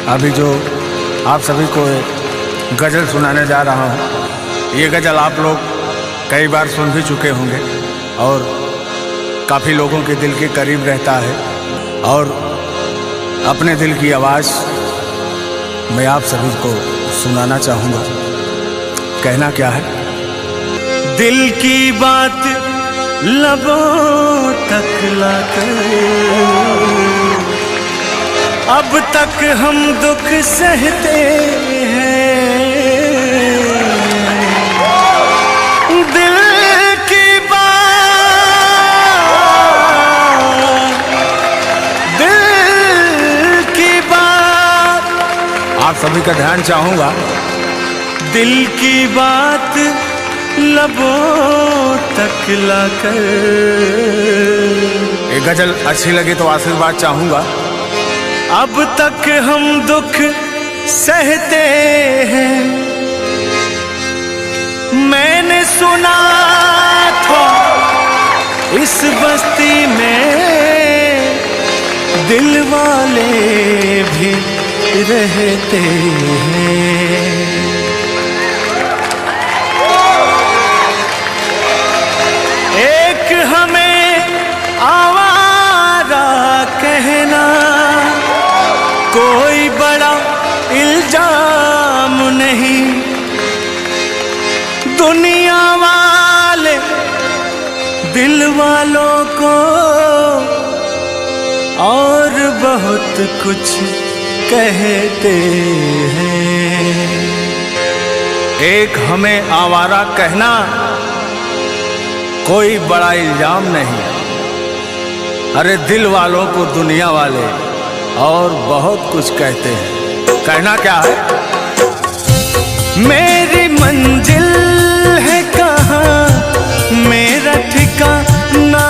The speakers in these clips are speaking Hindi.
अभी जो आप सभी को एक गज़ल सुनाने जा रहा हूँ, ये गज़ल आप लोग कई बार सुन भी चुके होंगे और काफ़ी लोगों के दिल के करीब रहता है। और अपने दिल की आवाज़ मैं आप सभी को सुनाना चाहूँगा। कहना क्या है? दिल की बात लबों तक लाकर अब तक हम दुख सहते हैं। दिल की बात आप सभी का ध्यान चाहूँगा। दिल की बात लबों तक लाकर। ये गज़ल अच्छी लगे तो आशीर्वाद चाहूँगा। अब तक हम दुख सहते हैं। मैंने सुना था इस बस्ती में दिल वाले भी रहते हैं। एक हमें आवारा कहना कोई बड़ा इल्जाम नहीं। दुनिया वाले दिल वालों को और बहुत कुछ कहते हैं। एक हमें आवारा कहना कोई बड़ा इल्जाम नहीं। अरे दिल वालों को दुनिया वाले और बहुत कुछ कहते हैं। कहना क्या है? मेरी मंजिल है कहाँ, मेरा ठिकाना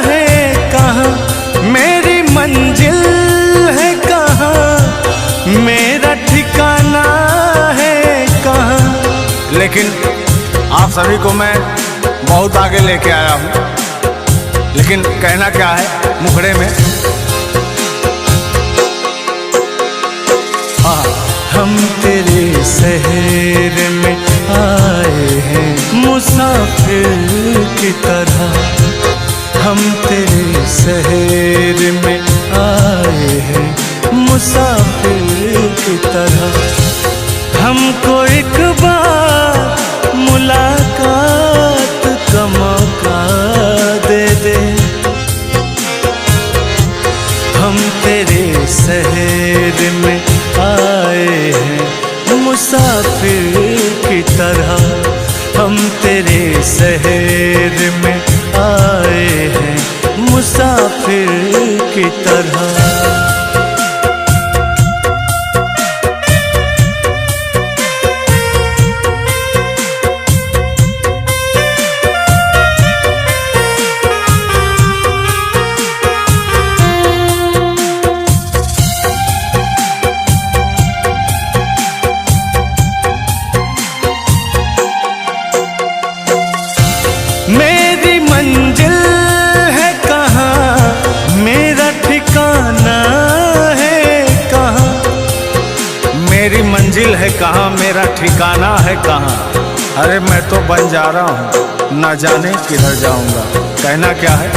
है कहाँ। मेरी मंजिल है कहाँ, मेरा ठिकाना है कहाँ। लेकिन आप सभी को मैं बहुत आगे लेके आया हूँ। लेकिन कहना क्या है मुखड़े में? हम तेरे शहर में आए हैं मुसाफिर की तरह। हम तेरे शहर में आए हैं मुसाफिर की तरह। हमको एक बार मुलाकात का मौका दे दे। हम तेरे शहर में आए हैं मुसाफिर की तरह। हम तेरे शहर में आए हैं मुसाफिर की तरह। मेरी मंजिल है कहाँ, मेरा ठिकाना है कहाँ। मेरी मंजिल है कहाँ, मेरा ठिकाना है कहाँ। अरे मैं तो बन जा रहा हूँ, ना जाने किधर जाऊँगा। कहना क्या है?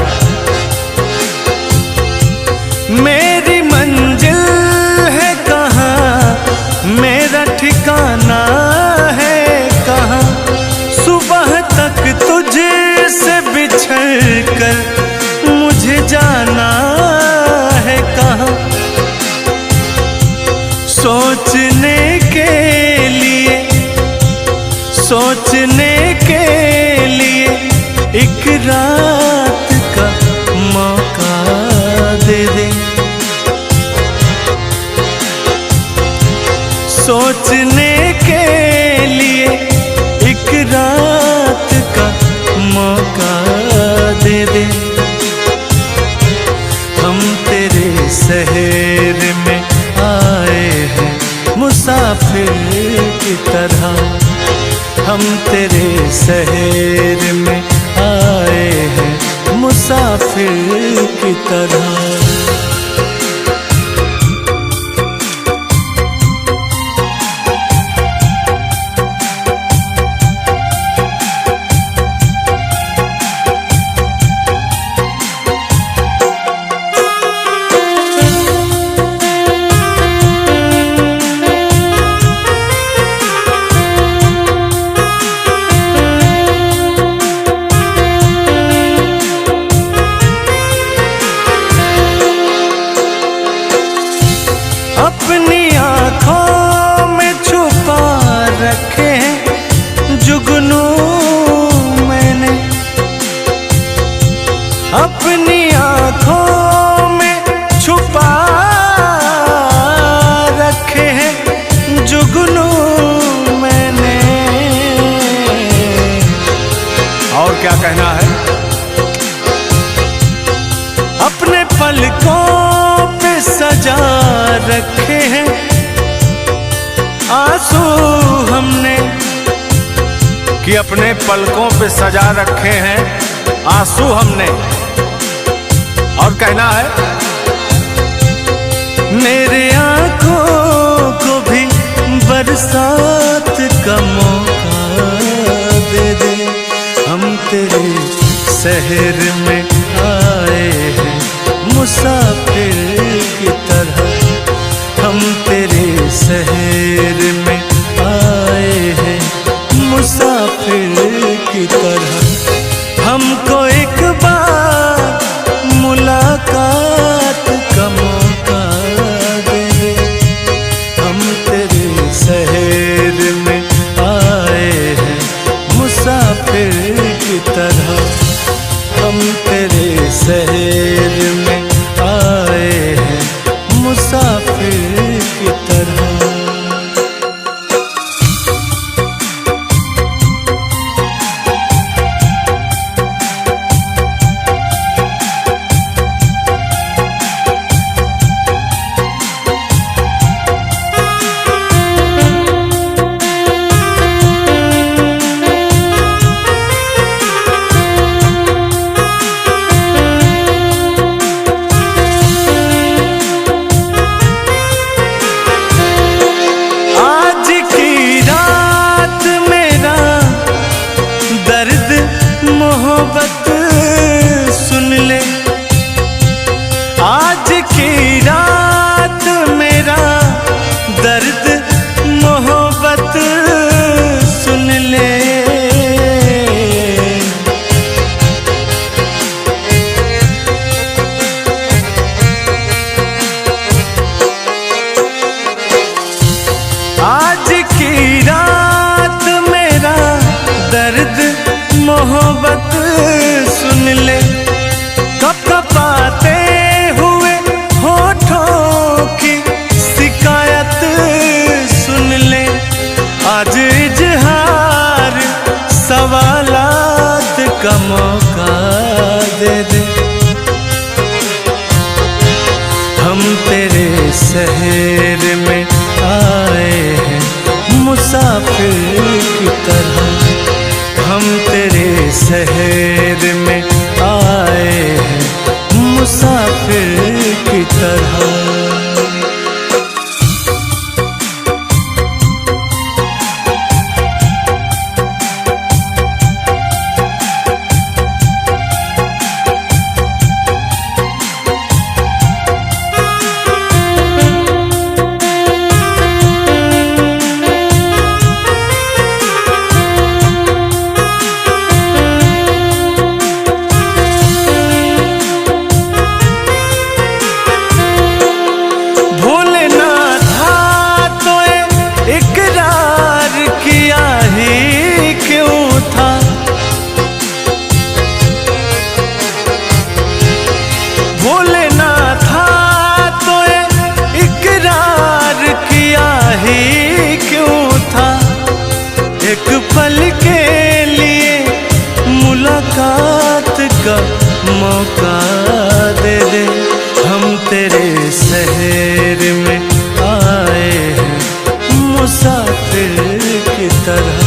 मेरी मंजिल है कहाँ, मेरा ठिकाना है कहाँ। सुबह तक तुझे से बिछड़ कर मुझे जाना है कहाँ। सोचने के लिए एक रात का मौका दे दे। सोचने के लिए एक रात का मौका दे दे। हम तेरे शहर में आए मुसाफिर की तरह हम तेरे शहर में आए हैं मुसाफिर की तरह। अपनी आँखों में छुपा रखे हैं जुगनू मैंने, अपनी आँखों में छुपा रखे हैं जुगनू मैंने। और क्या कहना है? अपने पलकों पे सजा रखे हैं आंसू हमने, कि अपने पलकों पे सजा रखे हैं आंसू हमने। और कहना है, मेरे आंखों को भी बरसात का मौका दे दे, हम तेरे शहर में आए हैं मुसाफिर की तरह, हम तेरे शहर में आए हैं मुसाफिर की तरह। हमको एक बार मुलाकात का मौका दे दे, हम तेरे शहर में आए हैं मुसाफिर की तरह, हम तेरे शहर में आए हैं मुसाफिर की तरह। मोहब्बत सुन ले, आज की रात मेरा दर्द मोहब्बत सुन ले। आज की रात मेरा दर्द मोहब्बत सुन ले, कपकपाते हुए होठों की शिकायत सुन ले, आज इजहार सवालात का मौका दे दे, हम तेरे शहर में आए हैं मुसाफिर की तरह, हम तेरे शहर में आए हैं मुसाफिर की तरह। मुसाफिर की तरह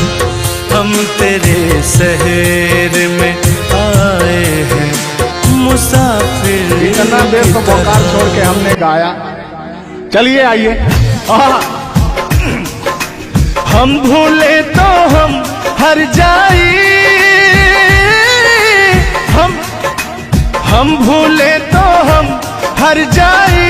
हम तेरे शहर में आए हैं, मुसाफिर। इतना देर तो बोकार छोड़ के हमने गाया, चलिए आइए। हम भूले तो हम हर जाई, हम भूले तो हम हर जाई,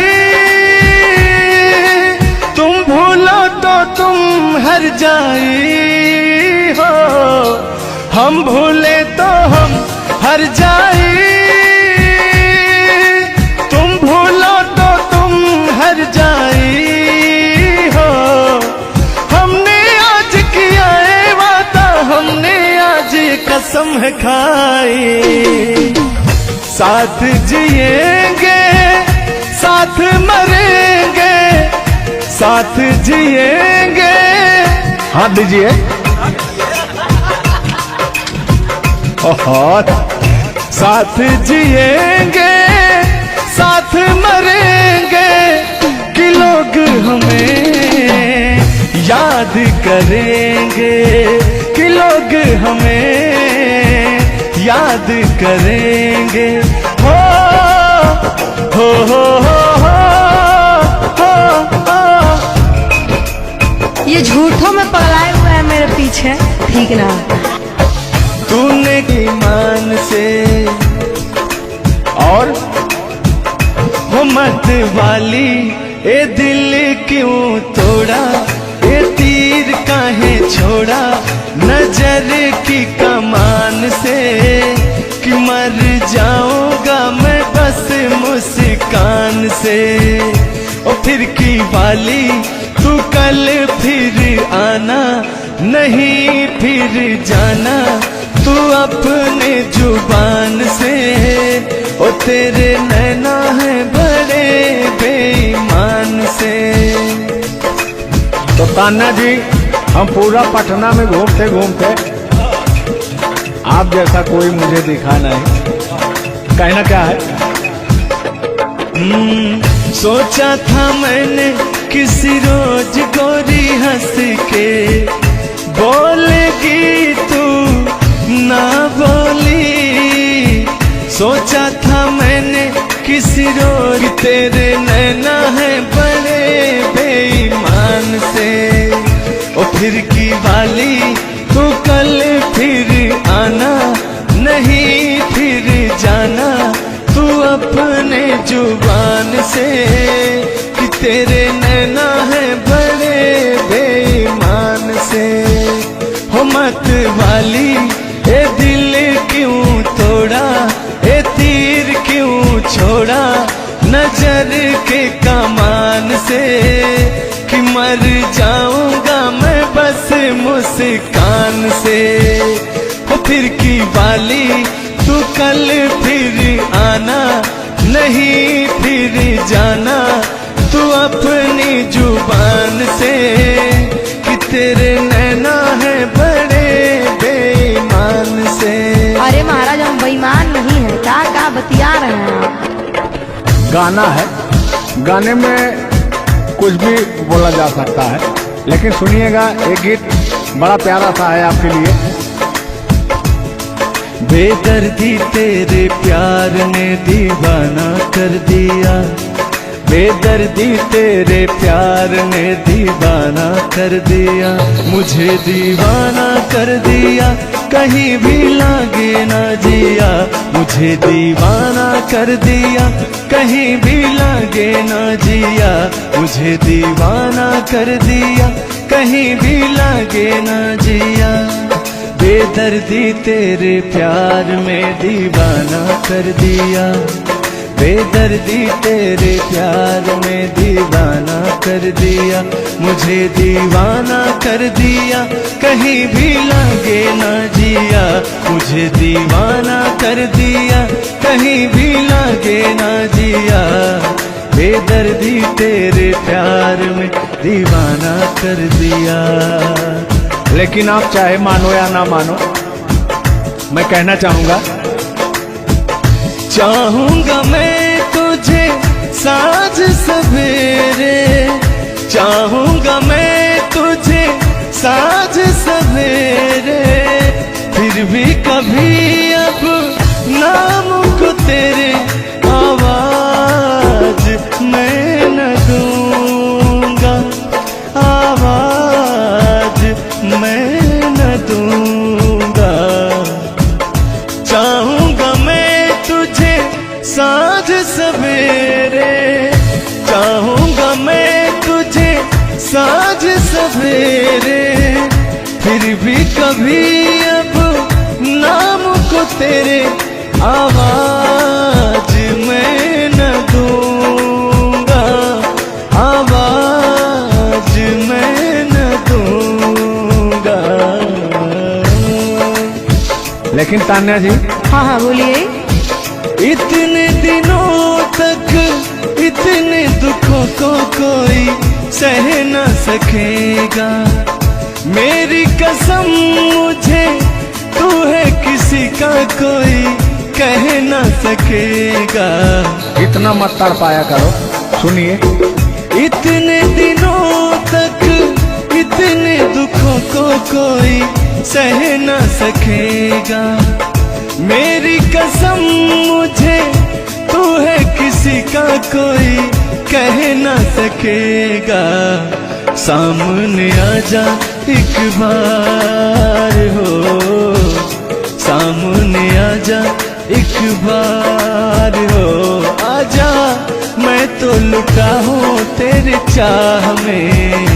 तुम भूलो तो तुम हर जाई हो। हम भूले तो हम हर जाई, तुम भूलो तो तुम हर जाई हो। हमने आज किया है वादा, हमने आज कसम है खाई, साथ जिएंगे साथ मरेंगे, साथ जिएंगे। हाथ दीजिए। साथ जिएंगे साथ मरेंगे, कि लोग हमें याद करेंगे, कि लोग हमें याद करेंगे। हो हो हो हो हो हो। ये झूठों में पगलाए हुए है मेरे पीछे, ठीक ना। तूने ईमान से और हो मत वाली ए दिल क्यों तोड़ा, ए तीर काहे छोड़ा नजर की कमान से, कि मर जाऊंगा मैं बस मुस्कान से। ओ फिर की वाली तू कल फिर आना, नहीं फिर जाना तू अपने जुबान से। ओ तेरे नैना है बड़े बेईमान से। तो तान्या जी, हम पूरा पटना में घूमते घूमते आप जैसा कोई मुझे दिखा नहीं, कहना क्या है? सोचा था मैंने किसी रोज गोरी हंस के बोलेगी तू ना बोली। सोचा था मैंने किसी रोज तेरे नैना है बड़े बेईमान से। ओ फिर की वाली तू कल फिर आना, नहीं फिर जाना तू अपने जुबान से, कि तेरे नैना है बड़े बेईमान से। हो मत वाली ए दिल क्यों तोड़ा, ए तीर क्यों छोड़ा नजर के कमान से, कि मर जाऊंगा मैं बस मुस्कान से। हो फिर की वाली तू कल फिर आना, नहीं फिर जाना तू अपनी जुबान से, कि तेरे नैना है बड़े बेईमान से। अरे महाराज, हम बेईमान नहीं है, क्या बतिया रहे हैं आप? गाना है, गाने में कुछ भी बोला जा सकता है, लेकिन सुनिएगा, एक गीत बड़ा प्यारा सा है आपके लिए। बेदर्दी तेरे प्यार ने दीवाना कर दिया, बेदर्दी तेरे प्यार ने दीवाना कर दिया, मुझे दीवाना कर दिया, कहीं भी लागे ना जिया। मुझे दीवाना कर दिया, कहीं भी लागे ना जिया। मुझे दीवाना कर दिया, कहीं भी लागे ना जिया। बेदर्दी तेरे प्यार में दीवाना कर दिया, बेदर्दी तेरे प्यार में दीवाना कर दिया। मुझे दीवाना कर दिया, कहीं भी लागे ना जिया। मुझे दीवाना कर दिया, कहीं भी लागे ना जिया। बेदर्दी तेरे प्यार में दीवाना कर दिया। लेकिन आप चाहे मानो या ना मानो, मैं कहना चाहूंगा, चाहूंगा मैं तुझे साँझ सवेरे, चाहूंगा मैं तुझे साँझ सवेरे, फिर भी कभी अब नाम को तेरे आवाज मैं न दूंगा, आवाज मैं न दूंगा। चाहूंगा मैं तुझे साँझ सवेरे, चाहूंगा मैं तुझे साँझ सवेरे, फिर भी कभी अब नाम को तेरे आवाज मैं न दूंगा, आवाज मैं न दूंगा। लेकिन तान्या जी, हाँ हाँ बोलिए। इतने दिनों तक इतने दुखों को कोई सह न सकेगा, मेरी कसम मुझे तू है किसी का कोई कह न सकेगा। इतना मत तड़ पाया करो, सुनिए। इतने दिनों तक इतने दुखों को कोई सह न सकेगा, मेरी कसम मुझे तू है किसी का कोई कह न सकेगा। सामने आजा एक बार हो, सामने आजा एक बार हो, आजा मैं तो लुटा हूँ तेरे चाह में,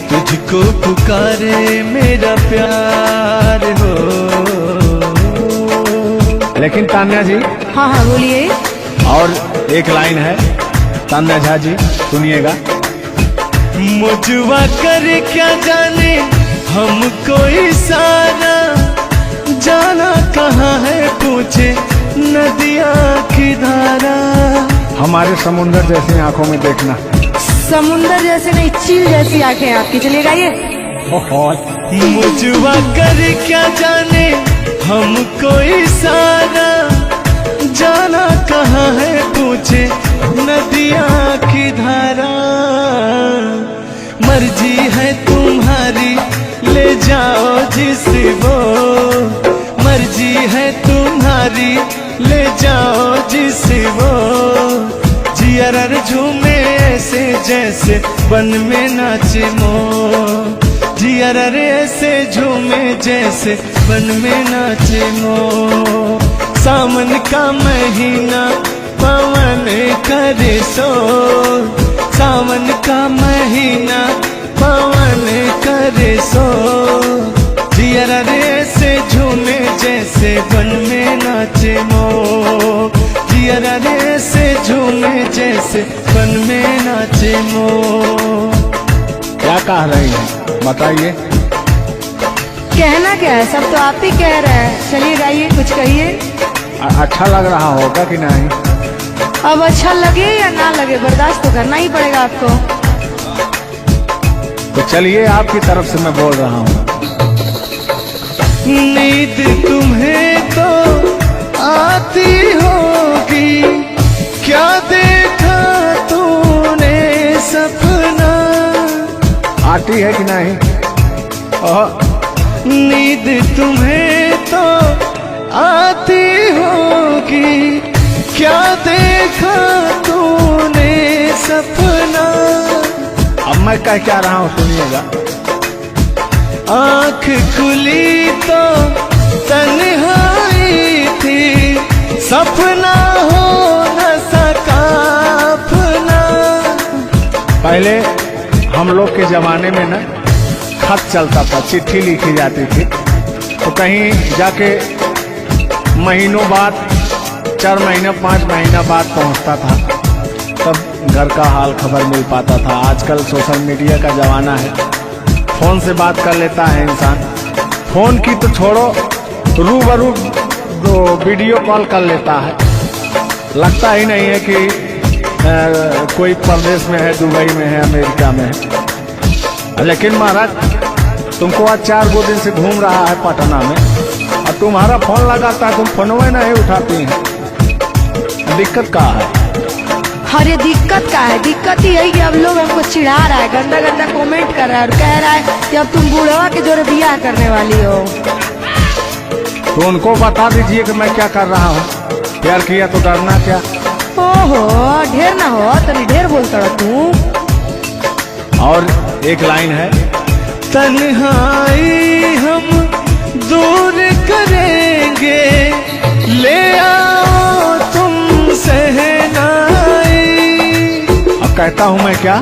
तुझको पुकारे मेरा प्यार हो। लेकिन तान्या जी, हाँ हाँ बोलिए। और एक लाइन है, तान्या झा जी सुनिएगा। मुझवा कर क्या जाने हमको इशारा, जाना कहाँ है पूछे नदिया की धारा। हमारे समुंदर जैसी आंखों में देखना। समुंदर जैसे नहीं, चील जैसी आंखें आपकी। चलिए गाइए। मुझवा कर क्या जाने हमको इशारा, जाना कहाँ है पूछे नदिया की धारा। मर्जी है तुम्हारी ले जाओ जिस वो, मर्जी है तुम्हारी ले जाओ जिस वो। जियर झूमे ऐसे जैसे बन में नाचे मोर, जियर ऐसे झूमे जैसे बन में नाचे मोर। सावन का महीना पवन करे शोर, सावन का महीना पवन करे शोर। जियर ऐसे झूमे जैसे बन में नाचे मोर, जियर ऐसे झूमे जैसे बन में नाचे मोर। क्या कह रही हैं बताइए। कहना क्या है, सब तो आप ही कह रहे हैं। चलिए गाइए, कुछ कहिए। अच्छा लग रहा होगा कि नहीं? अब अच्छा लगे या ना लगे, बर्दाश्त तो करना ही पड़ेगा आपको। तो चलिए, आपकी तरफ से मैं बोल रहा हूँ। नींद तुम्हें तो आती होगी, क्या देखा तूने सपना। आती है कि नहीं? नींद तुम्हें तो आती होगी, क्या देखा तूने सपना। अब मैं कह क्या रहा हूँ सुनिएगा। आँख खुली तो तन्हाई थी, सपना हो न सका अपना। पहले हम लोग के जमाने में ना खत चलता था, चिट्ठी लिखी जाती थी, तो कहीं जाके महीनों बाद, 4 महीना 5 महीना बाद पहुंचता था, तब घर का हाल खबर मिल पाता था। आजकल सोशल मीडिया का जमाना है, फोन से बात कर लेता है इंसान। फोन की तो छोड़ो, रूबरू वीडियो कॉल कर लेता है। लगता ही नहीं है कि कोई प्रदेश में है, दुबई में है, अमेरिका में है। लेकिन महाराज तुमको आज 4 दिन से घूम रहा है पटना में, और तुम्हारा फोन लगाता है, तुम फोन में नहीं उठाती हैं। दिक्कत कहाँ है? अरे दिक्कत का है? दिक्कत ही यही कि अब लोग हमको चिढ़ा रहा है, गंदा गंदा कमेंट कर रहा है और कह रहा है कि अब तुम बूढ़वा के जोड़े बियाह करने वाली हो। तो उनको बता दीजिए कि मैं क्या कर रहा हूँ। प्यार किया तो डरना क्या। ओहो, ढेर ना हो तनी ढेर बोलता रहो तू। और एक लाइन है, तन्हाई हम दूर करेंगे, ले आओ तुम सहनाई। अब कहता हूँ मैं क्या,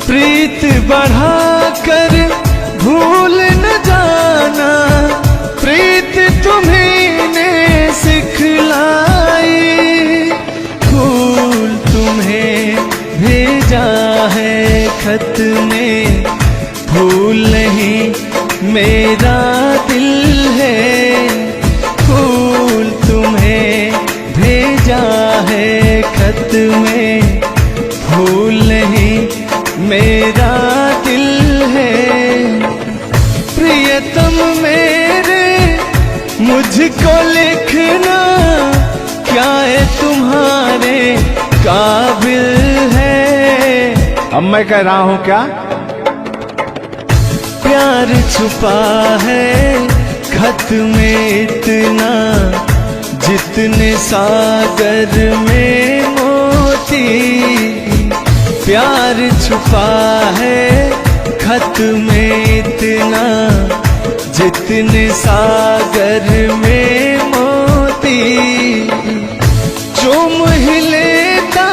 प्रीत बढ़ाकर भूल न जाना, प्रीत तुम्हीं ने सिखलाई। फूल तुम्हें भेजा है खत में, फूल नहीं मेरा दिल है। फूल तुम्हें भेजा है खत में, फूल नहीं मेरा दिल है। प्रियतम मेरे मुझको लिखना, क्या है तुम्हारे काबिल है। अब मैं कह रहा हूँ क्या, प्यार छुपा है खत में इतना, जितने सागर में मोती। प्यार छुपा है खत में इतना, जितने सागर में मोती। चूम ही लेता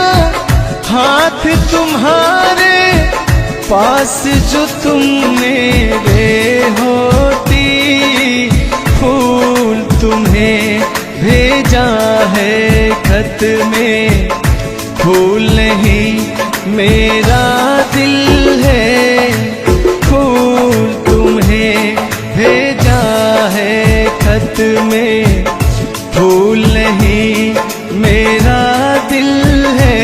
हाथ तुम्हारे, पास जो तुम मेरे होती। फूल तुम्हें भेजा है खत में, फूल नहीं मेरा दिल है। फूल तुम्हें भेजा है खत में, फूल नहीं मेरा दिल है।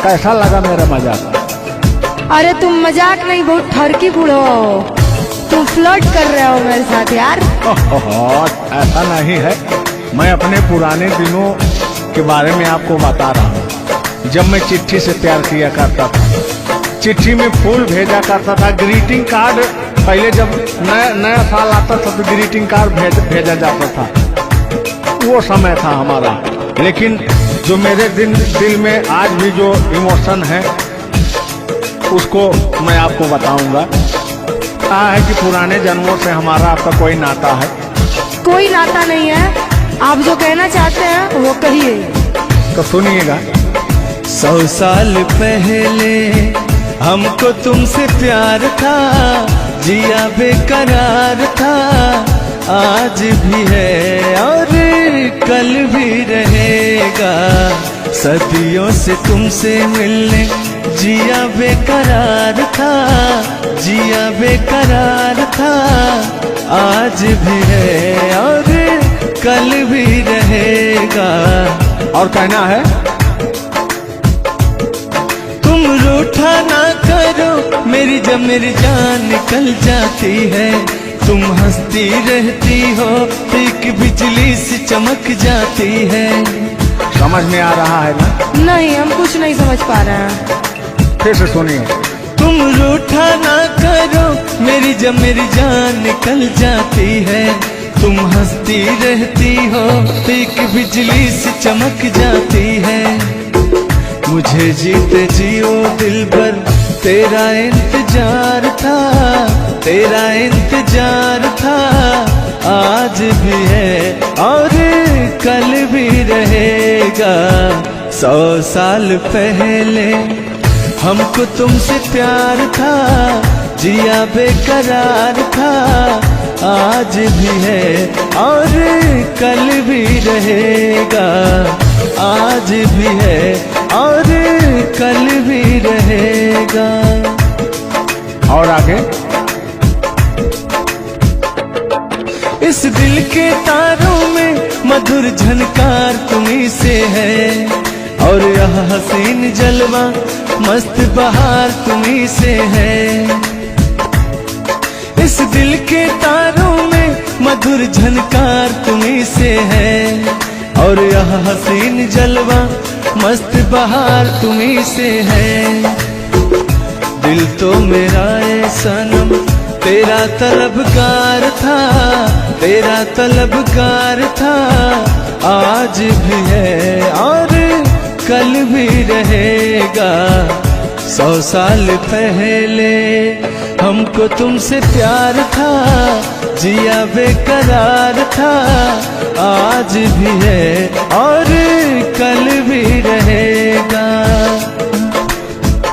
कैसा लगा मेरा मजाक। अरे तुम मजाक नहीं, बहुत ठरकी बूढ़ो हो। तुम फ्लर्ट कर रहे हो मेरे साथ यार। ऐसा नहीं है, मैं अपने पुराने दिनों के बारे में आपको बता रहा हूँ। जब मैं चिट्ठी से प्यार किया करता था, चिट्ठी में फूल भेजा करता था, ग्रीटिंग कार्ड। पहले जब नया साल आता था तो ग्रीटिंग कार्ड भेजा जाता था, वो समय था हमारा। लेकिन जो मेरे दिल में आज भी जो इमोशन है, उसको मैं आपको बताऊंगा। कहा है कि पुराने जन्मों से हमारा आपका कोई नाता है। कोई नाता नहीं है, आप जो कहना चाहते हैं वो कहिए। तो सुनिएगा। 100 साल पहले हमको तुमसे प्यार था, जिया बेकरार था, आज भी है और कल भी रहेगा। सदियों से तुमसे मिलने जिया बेकरार था, जिया बेकरार था, आज भी है और कल भी रहेगा। और कहना है, तुम रूठा ना करो मेरी, जब मेरी जान निकल जाती है। तुम हंसती रहती हो, एक बिजली से चमक जाती है। समझ में आ रहा है ना? नहीं, हम कुछ नहीं समझ पा रहे हैं। फिर से सुनिए। तुम रूठा ना करो मेरी, जब मेरी जान निकल जाती है। तुम हंसती रहती हो, एक बिजली से चमक जाती है। मुझे जीते जियो दिल भर तेरा इंतजार था, तेरा इंतजार था, आज भी है और कल भी रहेगा। 100 साल पहले हमको तुमसे प्यार था, जिया बेकरार था, आज भी है और कल भी रहेगा। आज भी है और कल भी रहेगा। और आगे, इस दिल के तारों में मधुर झनकार तुम्हीं से है, और यह हसीन जलवा मस्त बहार तुम्हीं से है। इस दिल के तारों में मधुर झनकार तुम्हीं से है, और यह हसीन जलवा मस्त बहार तुम्ही से है। दिल तो मेरा ए सनम तेरा तलबगार था, तेरा तलबगार था, आज भी है और कल भी रहेगा। 100 साल पहले हमको तुमसे प्यार था, जिया बेकरार था, आज भी है और कल भी रहेगा।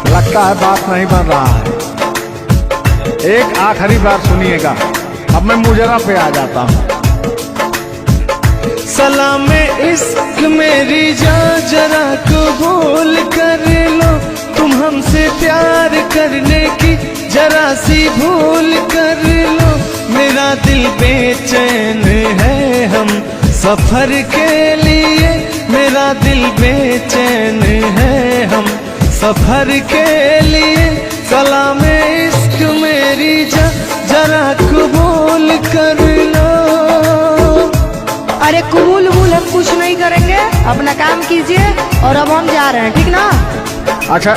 लगता है बात नहीं बन रहा है। एक आखिरी बार सुनिएगा, अब मैं मुजरा पे आ जाता हूँ। सलाम इश्क मेरी जान जरा कबूल कर लो, तुम हमसे प्यार करने की जरा सी भूल कर लो। मेरा दिल बेचैन है हम सफर के लिए, मेरा दिल बेचैन है हम सफर के लिए। सलाम इश्क मेरी जरा कबूल कर लो। अरे कबूल वबूल हम कुछ नहीं करेंगे, अपना काम कीजिए और अब हम जा रहे हैं, ठीक ना? अच्छा,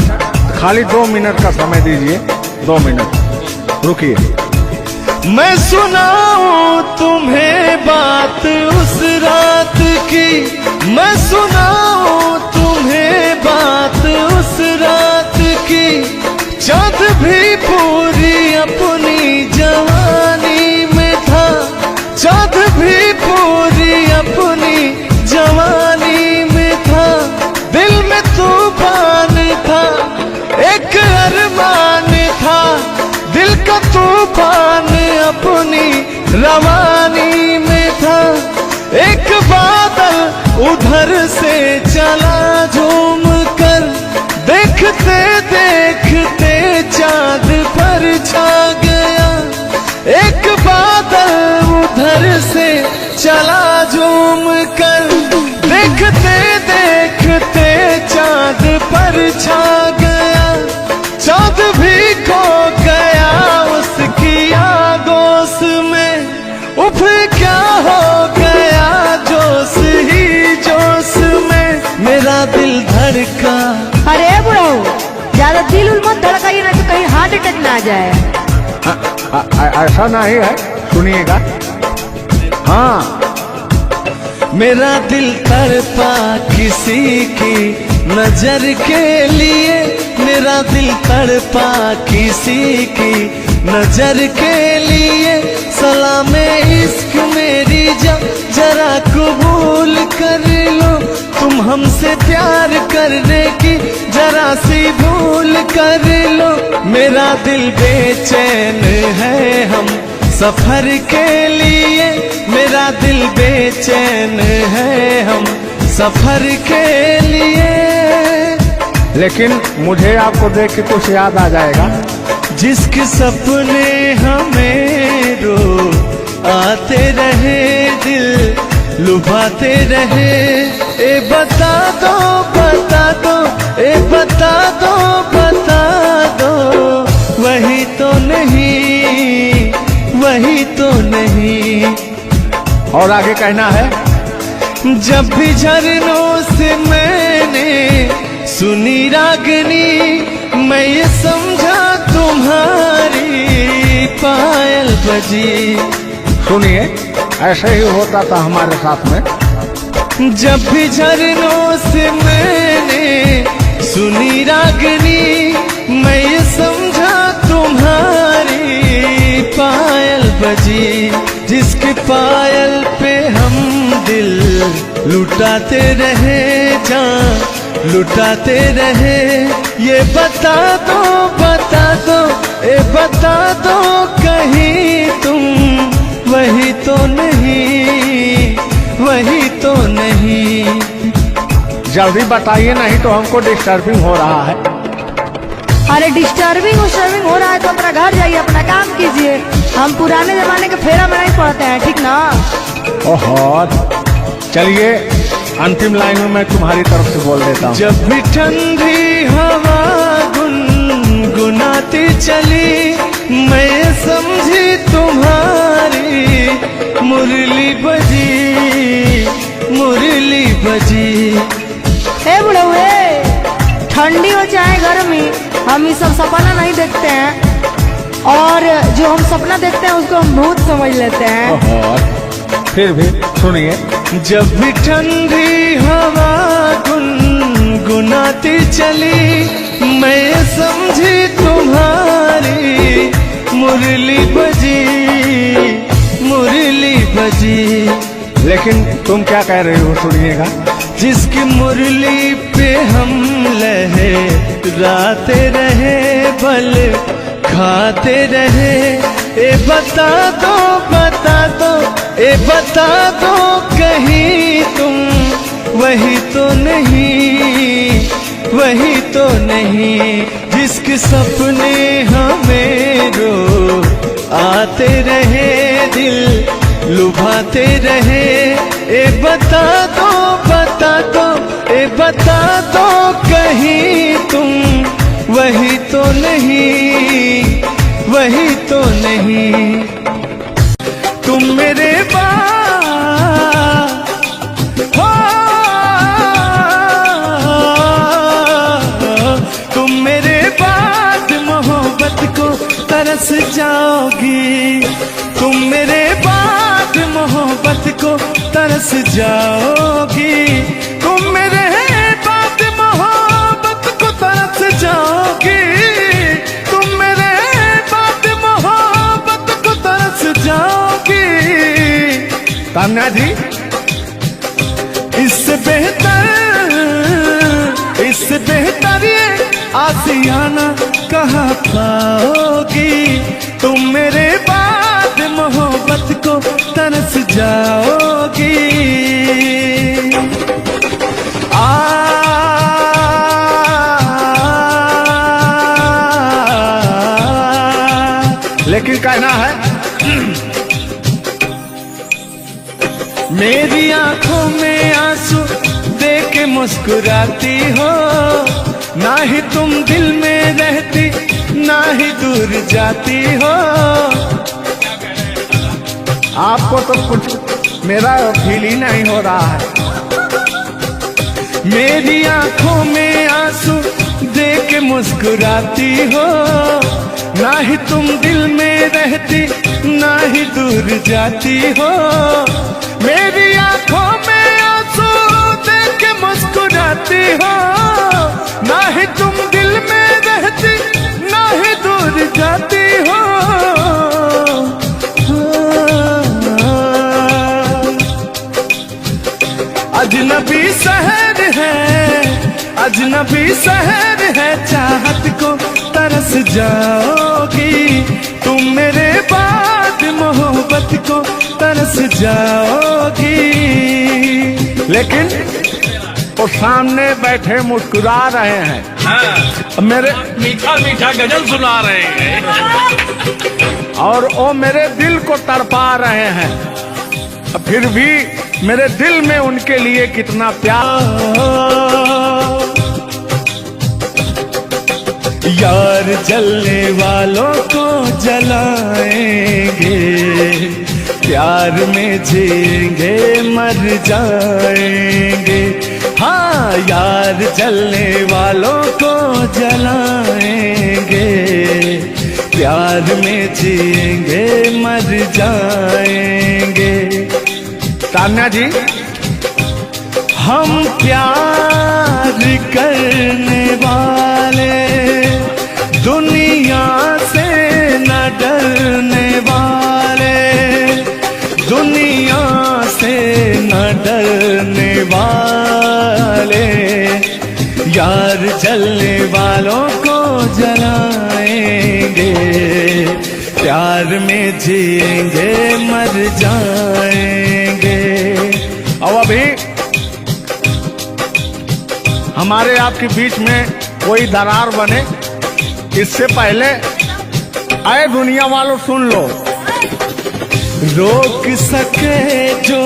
खाली 2 मिनट का समय दीजिए, 2 मिनट रुकिए। मैं सुनाऊं तुम्हें बात उस रात की, मैं सुनाऊं तुम्हें बात उस रात की। चाँद भी पूरी अपनी जवानी में था, चाँद भी पूरी अपनी जवानी में था। दिल में तूफान था, एक अरमान था, दिल का तूफान अपनी रवानी में था। एक बादल उधर से चला झूम कर, देखते देखते चाँद पर छा गया। एक बादल उधर से चला झूम कर, देखते देखते चाँद पर छा गया। चाँद भी खो गया उसकी आगोश में, उफ क्या हो गया जोश ही जोश में। मेरा दिल धड़का। अरे बुढ़ाओ, ज्यादा दिल उल मत धड़काइए ना तो कहीं हार्ट अटैक ना आ जाए। ऐसा नहीं है, सुनिएगा। हाँ, मेरा दिल तड़पा किसी की नजर के लिए, मेरा दिल तड़पा किसी की नजर के लिए। सलाम इश्क मेरी जरा कबूल कर लो, तुम हमसे प्यार करने की जरा सी भूल कर लो। मेरा दिल बेचैन है हम सफर के लिए, मेरा दिल बेचैन है हम सफर के लिए। लेकिन मुझे आपको देख के कुछ याद आ जाएगा। जिसके सपने हमें रो आते रहे, दिल लुभाते रहे। ए बता दो बता दो, ए बता दो बता दो, वही तो नहीं, वही तो नहीं। और आगे कहना है। जब भी झरनों से मैंने सुनी रागनी, मैं ये समझा तुम्हारी पायल बजी। सुनिए, ऐसे ही होता था हमारे साथ में। जब भी झरनों से मैंने सुनी रागनी, मैं ये समझा तुम्हारी पायल बजी। जिसके पायल पे हम दिल लुटाते रहे, जान लुटाते रहे। ये बता दो बता दो, ए बता दो कहीं तुम वही तो नहीं, वही तो नहीं। जल्दी बताइए, नहीं तो हमको डिस्टर्बिंग हो रहा है। अरे डिस्टर्बिंग हो रहा है तो अपना घर जाइए, अपना काम कीजिए। हम पुराने जमाने के फेरा में नहीं पड़ते हैं, ठीक ना? ओहो, चलिए अंतिम लाइन में मैं तुम्हारी तरफ से बोल देता हूँ। जब भी ठंडी हवा गुनगुनाती चली, मैं समझी तुम्हारी मुरली बजी, मुरली हम ये सब सपना नहीं देखते हैं, और जो हम सपना देखते हैं उसको हम भूत समझ लेते हैं। फिर भी सुनिए। जब भी ठंडी हवा गुनगुनाती चली, मैं समझी तुम्हारी मुरली बजी, मुरली बजी। लेकिन तुम क्या कह रहे हो, सुनिएगा। जिसकी मुरली पे हम लहराते रहे, बल खाते रहे। ए बता दो, बता दो, ए बता दो, कहीं तुम वही तो नहीं, वही तो नहीं। जिसके सपने हमें रो आते रहे, दिल लुभाते रहे। ए बता दो, बता दो, ए बता दो, कहीं तुम वही तो नहीं, वही तो नहीं। तुम मेरे हो, तुम मेरे बाद मोहब्बत को तरस जाओगी, तुम मेरे बाद मोहब्बत को तरस जाओगी, तुम मेरे बाद मोहब्बत को तरस जाओगी, तुम मेरे बाद मोहब्बत को तरस जाओगी। कामना जी, इससे बेहतर ये आसियाना कहाँ पाओगी, तुम मेरे बाद मोहब्बत को तरस जाओगी। लेकिन कहना है, मेरी आंखों में आंसू देख के मुस्कुराती हो, ना ही तुम दिल में रहती, ना ही दूर जाती हो। आपको तो कुछ मेरा फील ही नहीं हो रहा है। मेरी आंखों में आंसू देख के मुस्कुराती हो, ना ही तुम दिल में रहती, ना ही दूर जाती हो। मेरी आंखों में आंसू देख के मुस्कुराती हो, ना ही तुम दिल में रहती, ना ही दूर जाती हो। अजनबी शहर है, अजनबी शहर है, चाहत को तरस जाओगी, तुम मेरे बाद मोहब्बत को तरस जाओगी। लेकिन वो सामने बैठे मुस्कुरा रहे हैं। हाँ, मेरे मीठा मीठा गजल सुना रहे हैं और वो मेरे दिल को तड़पा रहे हैं। फिर भी मेरे दिल में उनके लिए कितना प्यार। यार जलने वालों को जलाएंगे, प्यार में जिएंगे मर जाएंगे। हाँ, यार जलने वालों को जलाएंगे, प्यार में जिएंगे मर जाएंगे। तान्या जी, हम प्यार करने वाले दुनिया से न डरने वाले, दुनिया से न डरने वाले। यार जलने वालों को जलाएंगे, प्यार में जिएंगे मर जाएंगे। और अभी हमारे आपके बीच में कोई दरार बने, इससे पहले आए दुनिया वालों सुन लो। रोक सके जो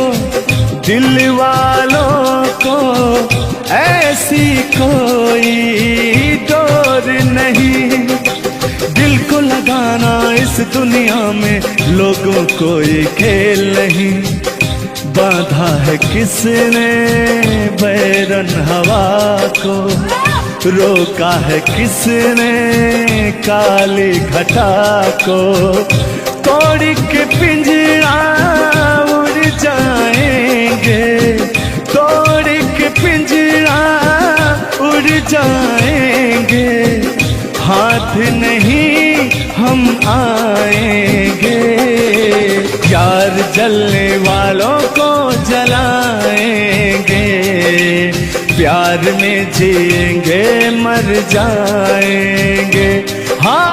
दिल वालों को, ऐसी कोई डोर नहीं। दिल को लगाना इस दुनिया में लोगों को ये खेल नहीं। बांधा है किसने बैरन हवा को, रोका है किसने काली घटा को, तोड़ के पिंजरा उड़ जाएंगे, तोड़ के पिंजरा उड़ जाएंगे, हाथ नहीं हम आएंगे, यार जलने वालों को जलाएंगे, प्यार में जिएंगे मर जाएंगे। हाँ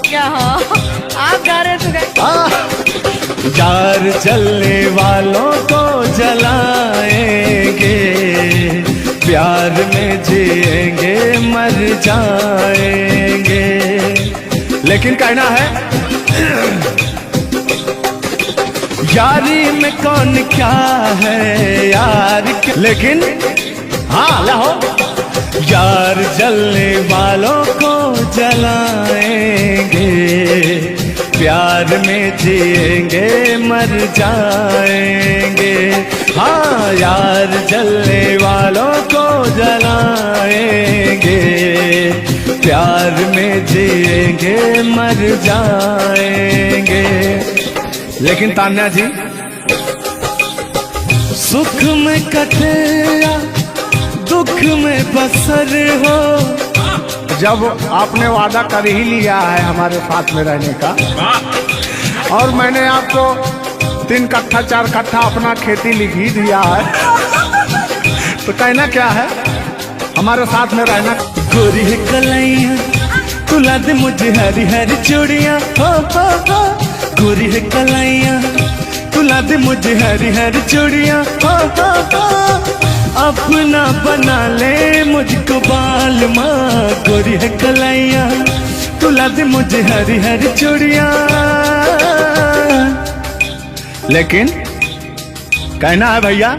क्या हो आप गा रहे तो यार जलने वालों को जलाएंगे, प्यार में जिएंगे मर जाएंगे। लेकिन कहना है यारी में कौन क्या है यार, लेकिन हाँ लाहो, यार जलने वालों को जलाएंगे, प्यार में जिएंगे मर जाएंगे। हाँ यार जलने वालों को जलाएंगे, प्यार में जिएंगे मर जाएंगे। लेकिन तान्या जी सुख में कटे या दुख में बसर हो, जब आपने वादा कर ही लिया है हमारे साथ में रहने का, और मैंने आपको 3 कट्ठा 4 कट्ठा अपना खेती लिख ही दिया है, तो कहना क्या है हमारे साथ में रहना। गोरी है कलाइया तुला दे मुझे हरी हरी चूड़ियाँ, हो गोरी है कलाइया तुला दे मुझे हरी हरी चूड़ियाँ, हो अपना बना ले मुझको बाल माँ, गोरी है कलाइया तुला दे मुझे हरी हरी चूड़ियाँ। लेकिन कहना है भैया,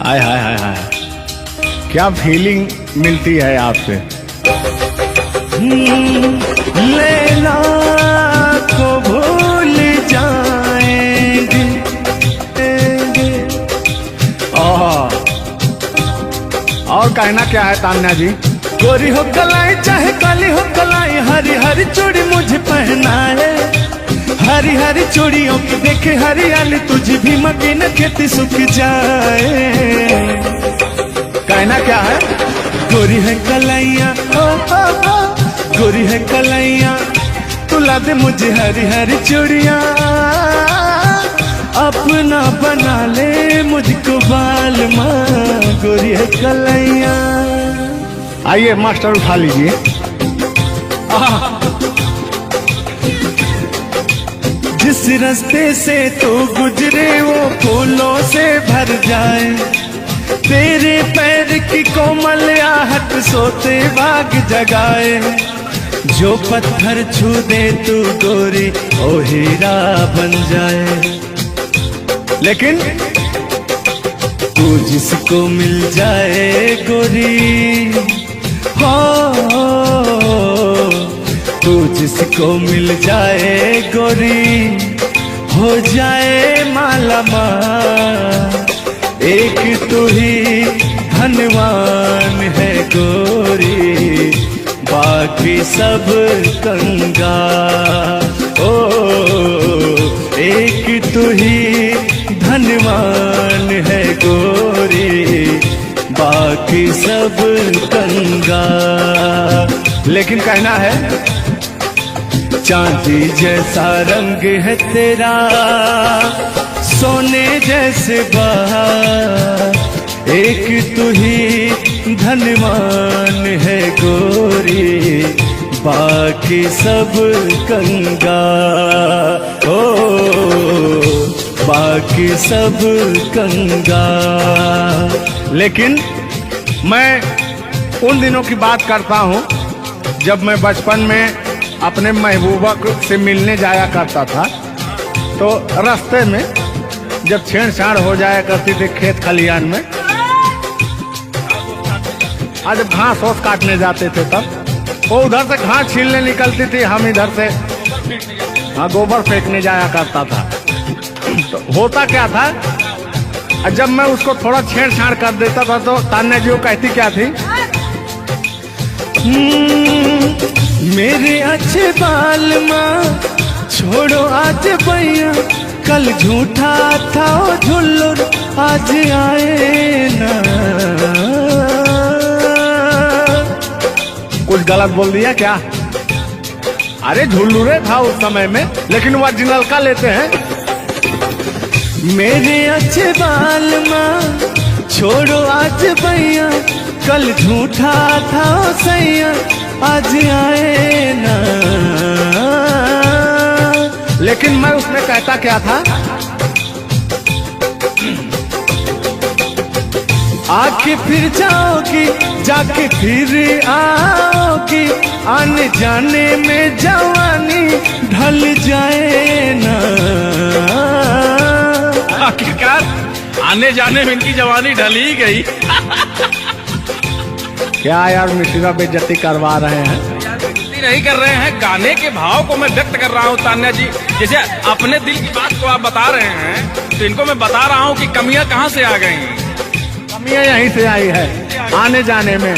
हाय हाय हाय हाय क्या फीलिंग मिलती है आपसे। लैला को भूल जाएंगे, और कहना क्या है तान्या जी। गोरी हो कलाई चाहे काली हो कलाई, हरी हरी चूड़ी मुझे पहनाए, हरी हरी चूड़ियों की देखे हरियाली, तुझे भी मकीन खेती सूख जाए। कहना क्या है। गोरी है कलाइया गोरी है कलाइया तुला दे मुझे हरी हरी चूड़ियाँ, अपना बना ले मुझको बाल माँ, गोरी है कलाइया। आइए मास्टर उठा लीजिए। जिस रास्ते से तू गुजरे वो फूलों से भर जाए, तेरे पैर की कोमल आहट सोते बाग जगाए, जो पत्थर छू दे तू गोरी ओ हीरा बन जाए। लेकिन तू जिसको मिल जाए गोरी, हो तू जिसको मिल जाए गोरी, हो जाए माला माल, एक तू ही धनवान है गोरी, बाकी सब कंगाल। ओ एक तू ही धनवान है गोरी, बाकी सब कंगाल। लेकिन कहना है चांदी जैसा रंग है तेरा, सोने जैसे बहार, एक तू ही धनवान है गोरी, बाकी सब कंगाल। ओ बाकी सब कंगाल। लेकिन मैं उन दिनों की बात करता हूँ जब मैं बचपन में अपने महबूबा से मिलने जाया करता था, तो रास्ते में जब छेड़छाड़ हो जाया करती थी खेत खलियान में, आज जब घास ओस काटने जाते थे तब वो उधर से घास छीलने निकलती थी, हम इधर से गोबर फेंकने जाया करता था। तो होता क्या था, जब मैं उसको थोड़ा छेड़छाड़ कर देता था तो तान्या जी वो कहती क्या थी, मेरे अच्छे बाल माँ छोड़ो आज भैया, कल झूठा था वो झुल्लुर आज आए ना। कुछ गलत बोल दिया क्या? अरे झुल्लुरे था उस समय में, लेकिन ओरिजिनल का लेते हैं। मेरे अच्छे बाल माँ छोड़ो आज भैया, कल झूठा था वो सैया आज आए ना। लेकिन मैं उसमें कहता क्या था? आके फिर जाओगी, जाके फिर आओगी, आने जाने में जवानी ढल जाए ना। आखिरकार आने जाने में इनकी जवानी ढल ही गई। क्या यार मिश्रा बेइज्जती करवा रहे हैं? बेइज्जती नहीं कर रहे हैं, गाने के भाव को मैं व्यक्त कर रहा हूँ तान्या जी। जैसे अपने दिल की बात को आप बता रहे हैं, तो इनको मैं बता रहा हूँ कि कमियां कहाँ से आ गई। कमियां यहीं से आई है, आने जाने में।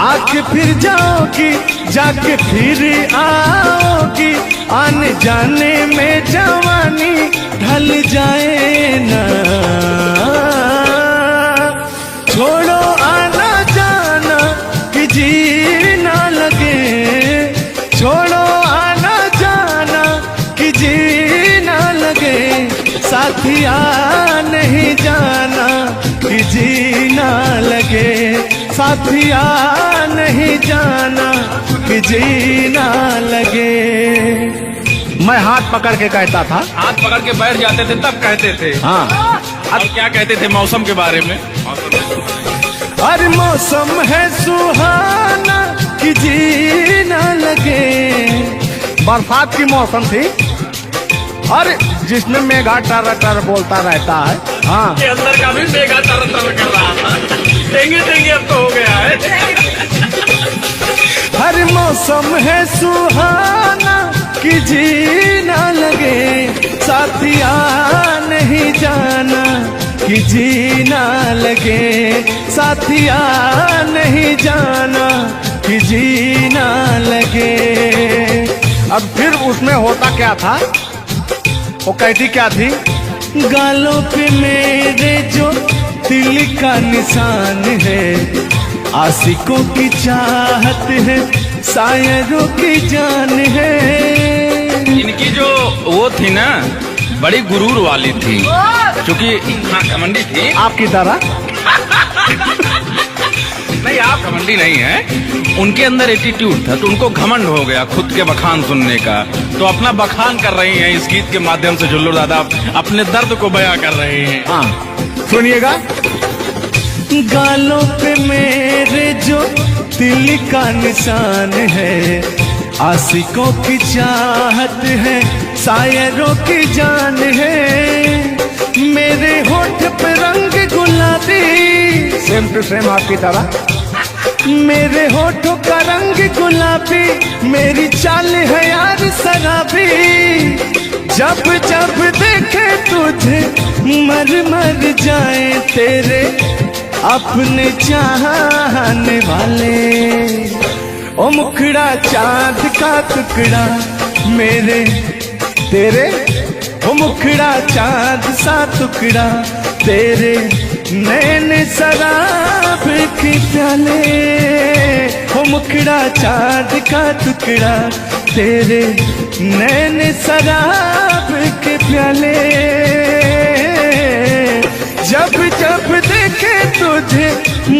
आके फिर जाओगी, जाके फिर आओगी, आने जाने में जवानी ढल जाए ना। छोड़ो आना जाना कि जी ना लगे, छोड़ो आना जाना कि जी ना लगे, साथिया नहीं जाना कि जी ना लगे, साथिया नहीं जाना कि जी ना लगे। मैं हाथ पकड़ के कहता था। हाथ पकड़ के बैठ जाते थे तब कहते थे। हाँ, और क्या कहते थे मौसम के बारे में? अरे मौसम है सुहाना कि जी ना लगे। बरसात की मौसम थी, और जिसमें मेघा टर टर बोलता रहता है। हाँ, के अंदर का भी मेघा तर तर कर रहा था। देंगे देंगे अब तो हो गया है। हर मौसम है सुहाना कि जी ना लगे, साथिया नहीं जाना कि जी ना लगे, साथिया नहीं जाना कि जी ना लगे। अब फिर उसमें होता क्या था? वो कहती क्या थी? गालों पे मेरे जो दिल का निशान है, आशिकों की चाहत है, शायरों की जान है। इनकी जो वो थी ना, बड़ी गुरूर वाली थी, क्योंकि हाँ घमंडी थी। आपकी तरह नहीं, आप घमंडी नहीं है, उनके अंदर एटीट्यूड था, तो उनको घमंड हो गया खुद के बखान सुनने का। तो अपना बखान कर रही हैं इस गीत के माध्यम से। झुल्लुर दादा अपने दर्द को बयां कर रहे हैं। हाँ, सुनिएगा। गालों पे मेरे जो दिल का निशान है, आशिकों की चाहत है, शायरों की जान है। मेरे होठ पे रंग गुलाबी, सेम टू सेम आपकी तरह। मेरे होठों का रंग गुलाबी, मेरी चाल है यार शराबी। जब जब देखे तुझे मर मर जाए तेरे अपने चाहने वाले। ओ मुखड़ा चांद का टुकड़ा मेरे तेरे, ओ मुखड़ा चांद सा टुकड़ा तेरे, नैन शराब के प्याले। ओ मुखड़ा चांद का टुकड़ा तेरे, नैन शराब के प्याले। जब जब देखे तुझे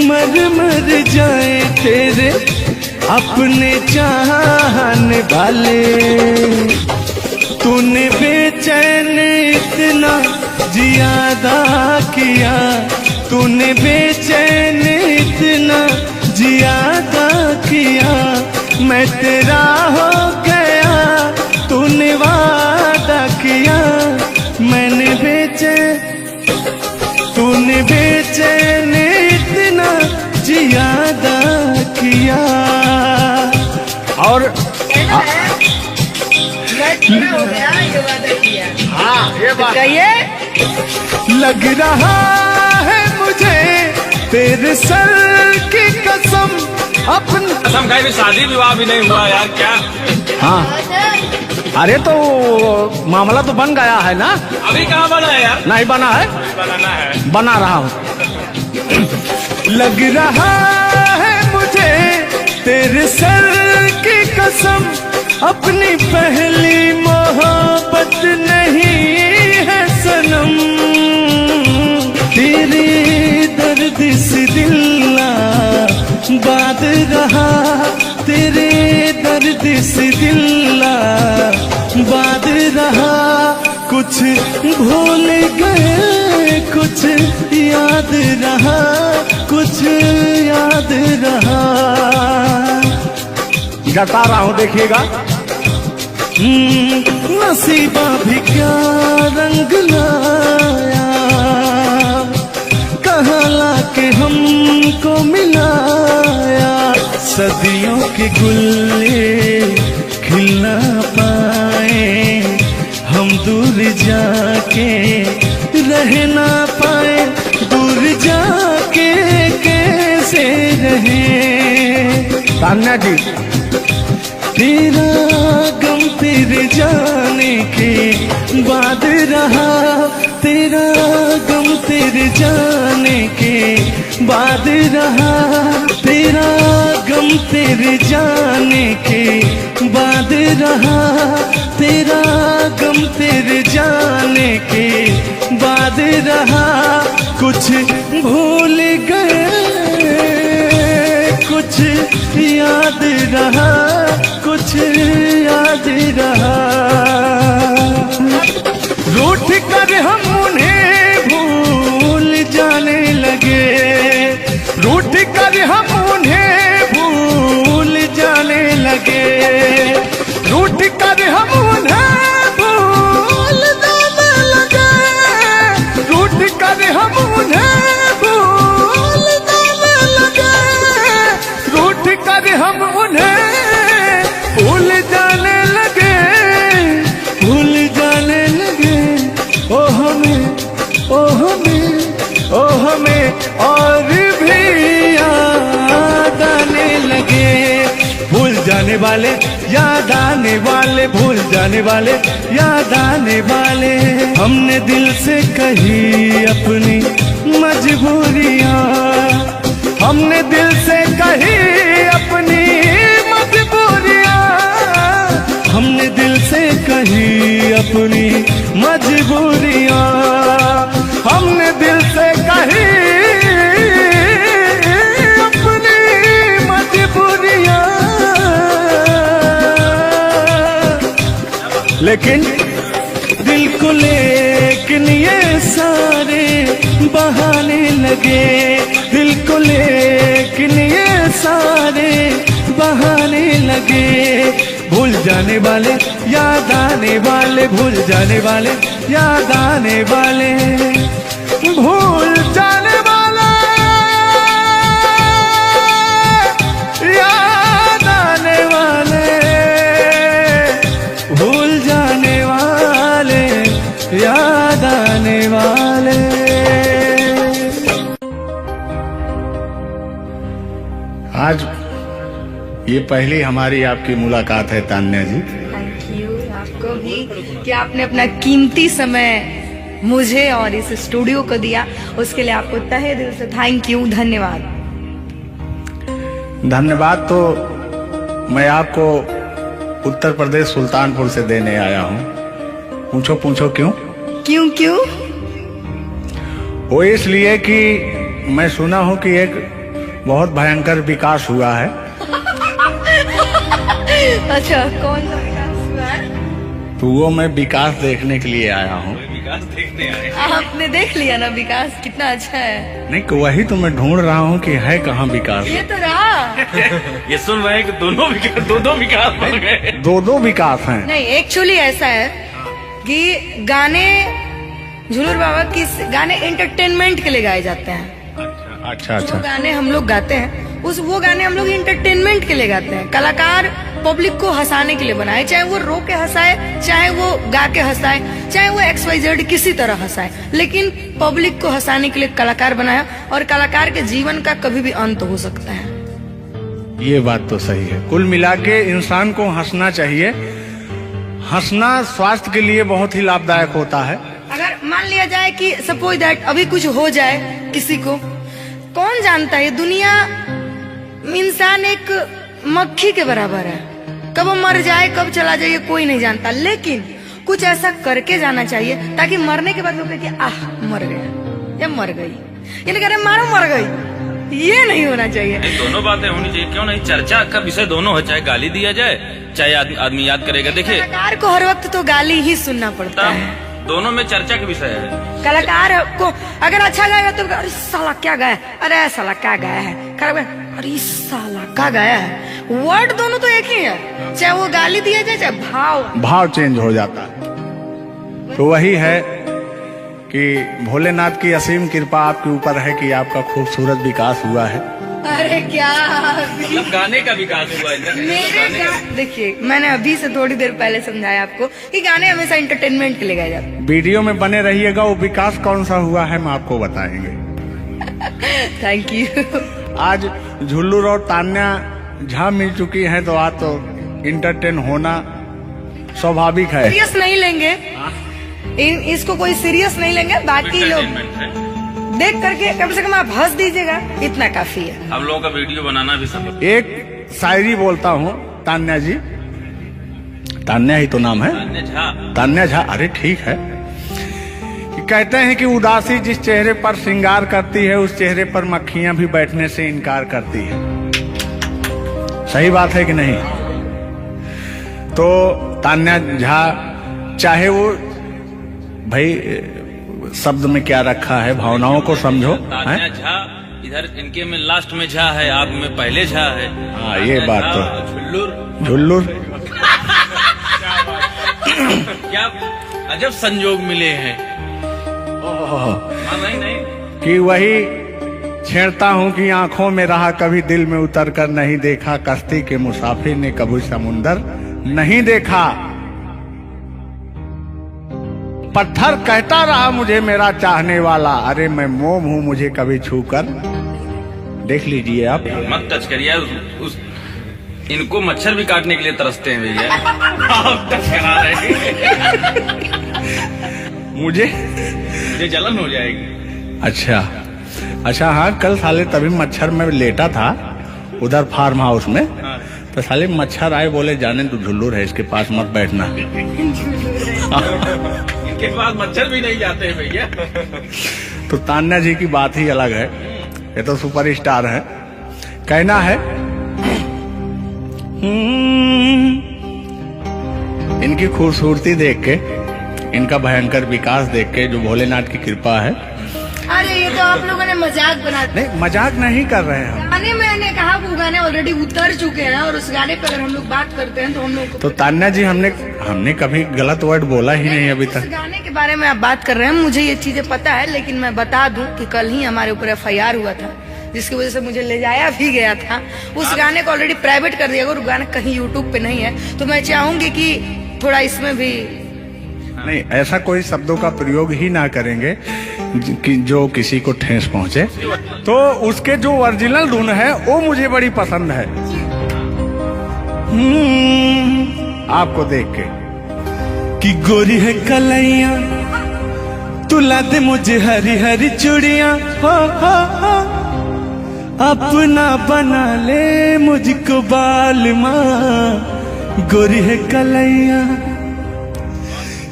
मर मर जाए तेरे अपने चाहने वाले। तूने बेचैन इतना जियादा किया, तूने बेचैन इतना जियादा किया, मैं तेरा हो गया तूने वादा किया। मैंने तूने बेचैन इतना जियादा किया। और हो गया ये वादा किया। हाँ, ये बात कहिए लग रहा है मुझे तेरे सर की कसम अपनी। कसम खाई भी शादी विवाह भी नहीं हुआ यार, क्या? हाँ, अरे तो मामला तो बन गया है ना? अभी कहाँ बना है यार? नहीं बना है, बनाना है। बना रहा हूँ। लग रहा है मुझे तेरे सर की कसम अपनी पहली मोहब्बत नहीं है सनम। तेरे दर्द से दिल ना बात रहा, तेरे दर्द से दिल ना बात रहा। कुछ भूल गए कुछ याद रहा, कुछ याद रहा। जता रहा हूँ, देखिएगा। नसीबा भी क्या रंग लाया, कहाँ लाके हमको मिलाया। सदियों के गुल्ले खिल ना पाए, हम दूर जाके रह ना पाए। दूर जाके कैसे रहे तान्या जी। तेरा गम तेरे जाने के बाद रहा, तेरा गम तेरे जाने के बाद रहा। तेरा गम तेरे जाने के बाद रहा, तेरा गम तेरे जाने के बाद रहा। कुछ भूल गए कुछ याद रहा, कुछ याद रहा। रूठ कर हम उन्हें भूल जाने लगे, रूठ कर हम उन्हें भूल जाने लगे। रूठ कर हम उन्हें भूल जाने लगे, रूठ कर हम उन्हें भूल जाने लगे। रूठ कर हम उन्हें भूल जाने लगे, भूल जाने लगे। ओ हमें, ओ हमें, ओ हमें और भी याद आने लगे। भूल जाने वाले याद आने वाले, भूल जाने वाले याद आने वाले। हमने दिल से कही अपनी मजबूरियां, हमने दिल से कही अपनी मजबूरियां, हमने दिल से कही अपनी मजबूरियां, हमने दिल से कही अपनी मजबूरियां। लेकिन दिल को लेकिन ये सारे बहाने लगे, दिल को लेकिन ये सारे बहाने लगे। भूल जाने वाले याद आने वाले, भूल जाने वाले याद आने वाले, भूल जाने वाले याद आने वाले, भूल जाने वाले याद आने वाले। आज ये पहली हमारी आपकी मुलाकात है तान्या जी। थैंक यू आपको भी कि आपने अपना कीमती समय मुझे और इस स्टूडियो को दिया, उसके लिए आपको तहे दिल से थैंक यू, धन्यवाद। धन्यवाद तो मैं आपको उत्तर प्रदेश सुल्तानपुर से देने आया हूँ। पूछो पूछो क्यों? क्यों क्यों? वो इसलिए कि मैं सुना हूँ कि एक बहुत भयंकर विकास हुआ है। अच्छा, कौन सा विकास हुआ है? तो वो मैं विकास देखने के लिए आया हूँ। विकास देखने आए। आपने देख लिया ना विकास कितना अच्छा है? नहीं, वही तो मैं ढूंढ रहा हूँ कि है कहाँ विकास। ये तो रहा। ये सुन रहे हैं कि दोनों विकास बन गए। दो विकास हैं। नहीं, एक्चुअली ऐसा है कि गाने झूलूर बाबा की गाने एंटरटेनमेंट के लिए गाए जाते हैं। अच्छा जो अच्छा। गाने हम लोग गाते हैं वो गाने हम लोग एंटरटेनमेंट के लिए गाते हैं। कलाकार पब्लिक को हंसाने के लिए बनाया, चाहे वो रो के हंसाए, चाहे वो गा के हंसाए, चाहे वो XYZ किसी तरह हंसाए, लेकिन पब्लिक को हंसाने के लिए कलाकार बनाया। और कलाकार के जीवन का कभी भी अंत हो सकता है। ये बात तो सही है। कुल मिला के इंसान को हंसना चाहिए। हंसना स्वास्थ्य के लिए बहुत ही लाभदायक होता है। अगर मान लिया जाए कि सपोज दैट अभी कुछ हो जाए किसी को, कौन जानता है दुनिया, इंसान एक मक्खी के बराबर है, कब वो मर जाए कब चला जाए कोई नहीं जानता, लेकिन कुछ ऐसा करके जाना चाहिए ताकि मरने के बाद लोग कहे कि आह मर गया या मर गई, ये नहीं कह रहे मारो मर गई, ये नहीं होना चाहिए। दोनों बातें होनी चाहिए, क्यों नहीं? चर्चा का विषय दोनों है, चाहे गाली दिया जाए चाहे आदमी याद करेगा। देखिए कलाकार को हर वक्त तो गाली ही सुनना पड़ता है, दोनों में चर्चा का विषय है। कलाकार को अगर अच्छा गाएगा तो अरे साला क्या गाया, अरे साला क्या गाया है, खराब है, अरे साला क्या गाया है। वर्ड दोनों तो एक ही है, चाहे वो गाली दिया जाए चाहे भाव चेंज हो जाता है। तो वही है कि भोलेनाथ की असीम कृपा आपके ऊपर है कि आपका खूबसूरत विकास हुआ है। अरे क्या मतलब गाने का विकास हुआ है। देखिए मैंने अभी से थोड़ी देर पहले समझाया आपको कि गाने हमेशा एंटरटेनमेंट के लिए गाए जाते हैं। वीडियो में बने रहिएगा, वो विकास कौन सा हुआ है हम आपको बताएंगे। Thank you. आज झुल्लू और तान्या झा मिल चुकी हैं, तो आज तो इंटरटेन होना स्वाभाविक है। सीरियस नहीं लेंगे, इसको कोई सीरियस नहीं लेंगे, बाकी लोग देख करके कम से कम आप हंस दीजिएगा, इतना काफी है। हम लोगों का वीडियो बनाना भी सब। एक शायरी बोलता हूँ, तान्या जी, तान्या ही तो नाम है, तान्या झा, अरे ठीक है। कि कहते हैं कि उदासी जिस चेहरे पर श्रृंगार करती है, उस चेहरे पर मक्खियां भी बैठने से इनकार करती है। सही बात है कि नहीं? तो तान्या झा, चाहे वो भाई शब्द में क्या रखा है, भावनाओं को समझो। तान्या झा इधर इनके में लास्ट में झा है, आप में पहले झा है। हाँ ये बात तो झुल्लुर क्या अजब संजोग मिले हैं। नहीं कि वही छेड़ता हूँ कि आंखों में रहा कभी दिल में उतर कर नहीं देखा, कश्ती के मुसाफिर ने कभी समुंदर नहीं देखा। पत्थर कहता रहा मुझे मेरा चाहने वाला, अरे मैं मोम हूँ मुझे कभी छू कर देख लीजिए आप। मत टच करिए उस इनको मच्छर भी काटने के लिए तरसते हैं भैया। आप टच करा रहे मुझे जलन हो जाएगी। अच्छा हाँ, कल साले तभी मच्छर में लेटा था उधर फार्म हाउस में, तो साले मच्छर आए, बोले जाने तू झुल्लुर है, इसके पास मत बैठना। इनके पास मच्छर भी नहीं जाते हैं भैया। तो तान्या जी की बात ही अलग है, ये तो सुपरस्टार है। कहना है इनकी खूबसूरती देख के, इनका भयंकर विकास देख के, जो भोलेनाथ की कृपा है। अरे ये तो आप लोगों ने मजाक बना, नहीं मजाक नहीं कर रहे हैं। गाने मैंने कहा वो गाने ऑलरेडी उतर चुके हैं, और उस गाने पर अगर हम लोग बात करते हैं तो हम लोग तो तान्या जी हमने कभी गलत वर्ड बोला ही नहीं अभी तक। गाने के बारे में आप बात कर रहे हैं, मुझे ये चीजें पता है, लेकिन मैं बता दूं कि कल ही हमारे ऊपर FIR हुआ था, जिसकी वजह से मुझे ले जाया भी गया था। उस गाने को ऑलरेडी प्राइवेट कर दिया, और गाना कहीं यूट्यूब पे नहीं है। तो मैं चाहूंगी कि थोड़ा इसमें भी नहीं, ऐसा कोई शब्दों का प्रयोग ही ना करेंगे कि जो किसी को ठेस पहुंचे। तो उसके जो ओरिजिनल धुन है वो मुझे बड़ी पसंद है। आपको देख के कि गोरी है कलैया, तुला दे मुझे हरी हरी चूड़ियां, हो अपना बना ले मुझको बाल माँ। गोरी है कलैया,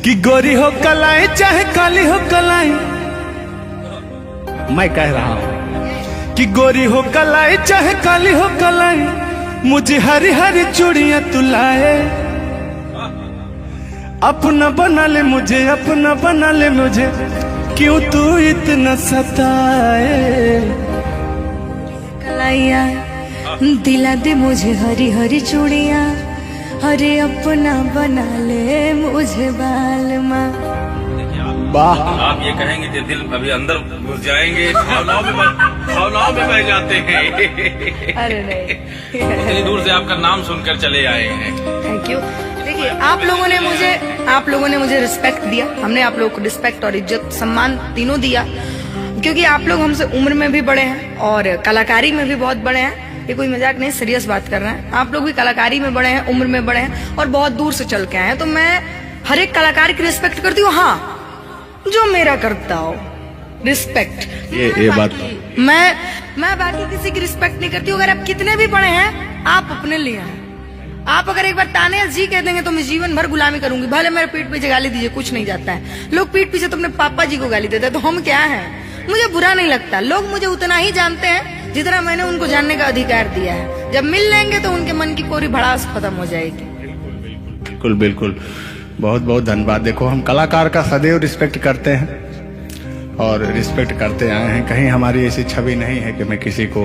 कि गोरी हो कलाई चाहे काली हो कलाई, मैं कह रहा हूँ कि गोरी हो कलाई चाहे काली हो कलाई, मुझे हरी हरी चूड़ियां तुलाए, अपना बना ले मुझे, अपना बना ले मुझे, क्यों तू इतना सताए। कलाइया दिला दे मुझे हरी हरी चूड़ियां, अरे अपना बना ले मुझे बाल माँ। वाह, आप ये कहेंगे कि दिल अभी अंदर घुस जाएंगे, भावनाओं में भावनाओं में बह जाते हैं। अरे नहीं, इतनी दूर से आपका नाम सुनकर चले आए हैं। Thank you. देखिए, आप लोगों ने मुझे रिस्पेक्ट दिया, हमने आप लोगों को रिस्पेक्ट और इज्जत सम्मान तीनों दिया, क्योंकि आप लोग हमसे उम्र में भी बड़े हैं और कलाकारी में भी बहुत बड़े हैं। ये कोई मजाक नहीं, सीरियस बात कर रहे हैं। आप लोग भी कलाकारी में बड़े हैं, उम्र में बड़े हैं और बहुत दूर से चल के आए हैं, तो मैं हर एक कलाकार की रिस्पेक्ट करती हूँ। हाँ, जो मेरा करता हो रिस्पेक्ट, ये बात मैं बाकी किसी की रिस्पेक्ट नहीं करती हूँ। अगर आप कितने भी बड़े हैं, आप अपने लिए हैं। आप अगर एक बार ताने जी कह देंगे तो मैं जीवन भर गुलामी करूंगी, भले मेरे पीठ पीछे गाली दीजिए, कुछ नहीं जाता है। लोग पीठ पीछे तो अपने पापा जी को गाली देते हैं, तो हम क्या हैं? मुझे बुरा नहीं लगता। लोग मुझे उतना ही जानते हैं जितना मैंने उनको जानने का अधिकार दिया है। जब मिल लेंगे तो उनके मन की पूरी भड़ास खत्म हो जाएगी। बिल्कुल बिल्कुल, बहुत बहुत धन्यवाद। देखो, हम कलाकार का सदैव रिस्पेक्ट करते हैं और रिस्पेक्ट करते आए हैं। कहीं हमारी ऐसी छवि नहीं है कि मैं किसी को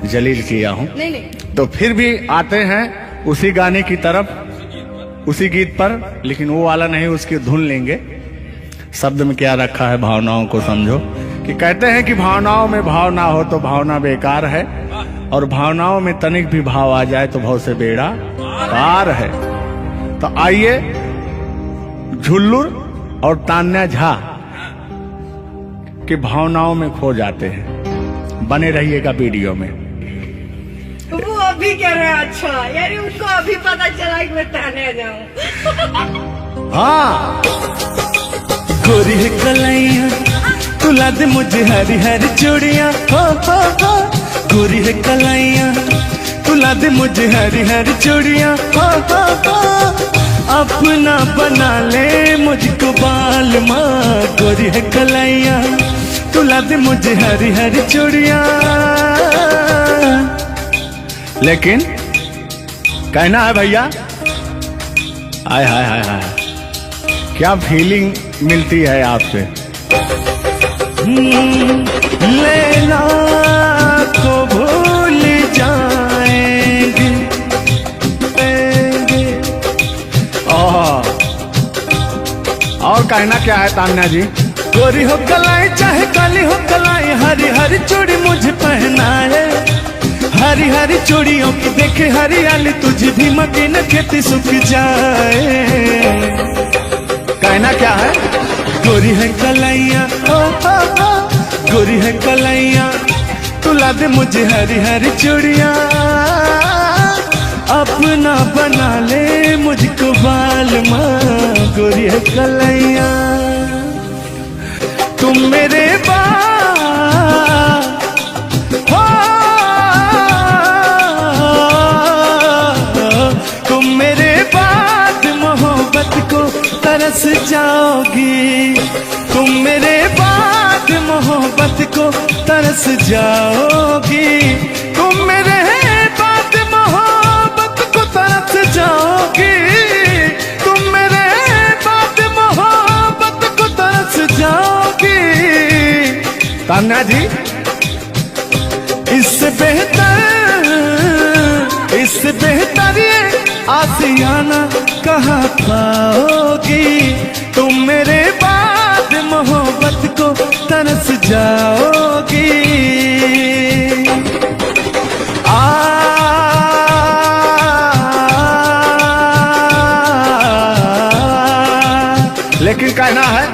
जलील किया हूँ। नहीं, तो फिर भी आते हैं उसी गाने की तरफ, उसी गीत पर, लेकिन वो वाला नहीं, उसकी धुन लेंगे। शब्द में क्या रखा है, भावनाओं को समझो। कि कहते हैं कि भावनाओं में भाव ना हो तो भावना बेकार है, और भावनाओं में तनिक भी भाव आ जाए तो भाव से बेड़ा पार है। तो आइए, झुल्लुर और तान्या झा की भावनाओं में खो जाते हैं। बने रहिएगा वीडियो में। वो अभी कह रहे हैं, अच्छा यानी उनको अभी पता चला कि मैं ताने जाऊं। हाँ, गोरी है कलाइया, तुला दे मुझे हरी हरी चूड़ियां, हो। गोरी है कलाइया, तुला दे मुझे हरी हरी चूड़ियां, हो। अपना बना ले मुझको बाल माँ। गोरी है कलाइया, तुला दे मुझे हरी हरी चूड़ियां। लेकिन कहना है भैया, हाय हाय हाय हाय, क्या फीलिंग मिलती है आपसे। लैला को भूल जाएंगे। और कहना क्या है तान्या जी। गोरी हो कलाई चाहे काली हो कलाई, हरी हरी चूड़ी मुझे पहनाए। हरी हरी चूड़ियों की देखे हरियाली, तुझे भी मकीन खेती सूख जाए। कहना क्या है। गोरी है कलाइया, ओ। गोरी है कलाइया, तुला दे मुझे हरी हरी चूड़ियां। अपना बना ले मुझको बाल माँ। गोरी है कलाइया, तुम मेरे तुम मेरे बाद मोहब्बत को तरस जाओगी। तुम मेरे बाद मोहब्बत को तरस जाओगी। तुम मेरे बाद मोहब्बत को तरस जाओगी। तुम मेरे बाद मोहब्बत को तरस जाओगी। तान्या जी, इससे बेहतर ये आसियाना कहाँ पाओगी। तुम मेरे बाद मोहब्बत को तरस जाओगी। लेकिन कहना है,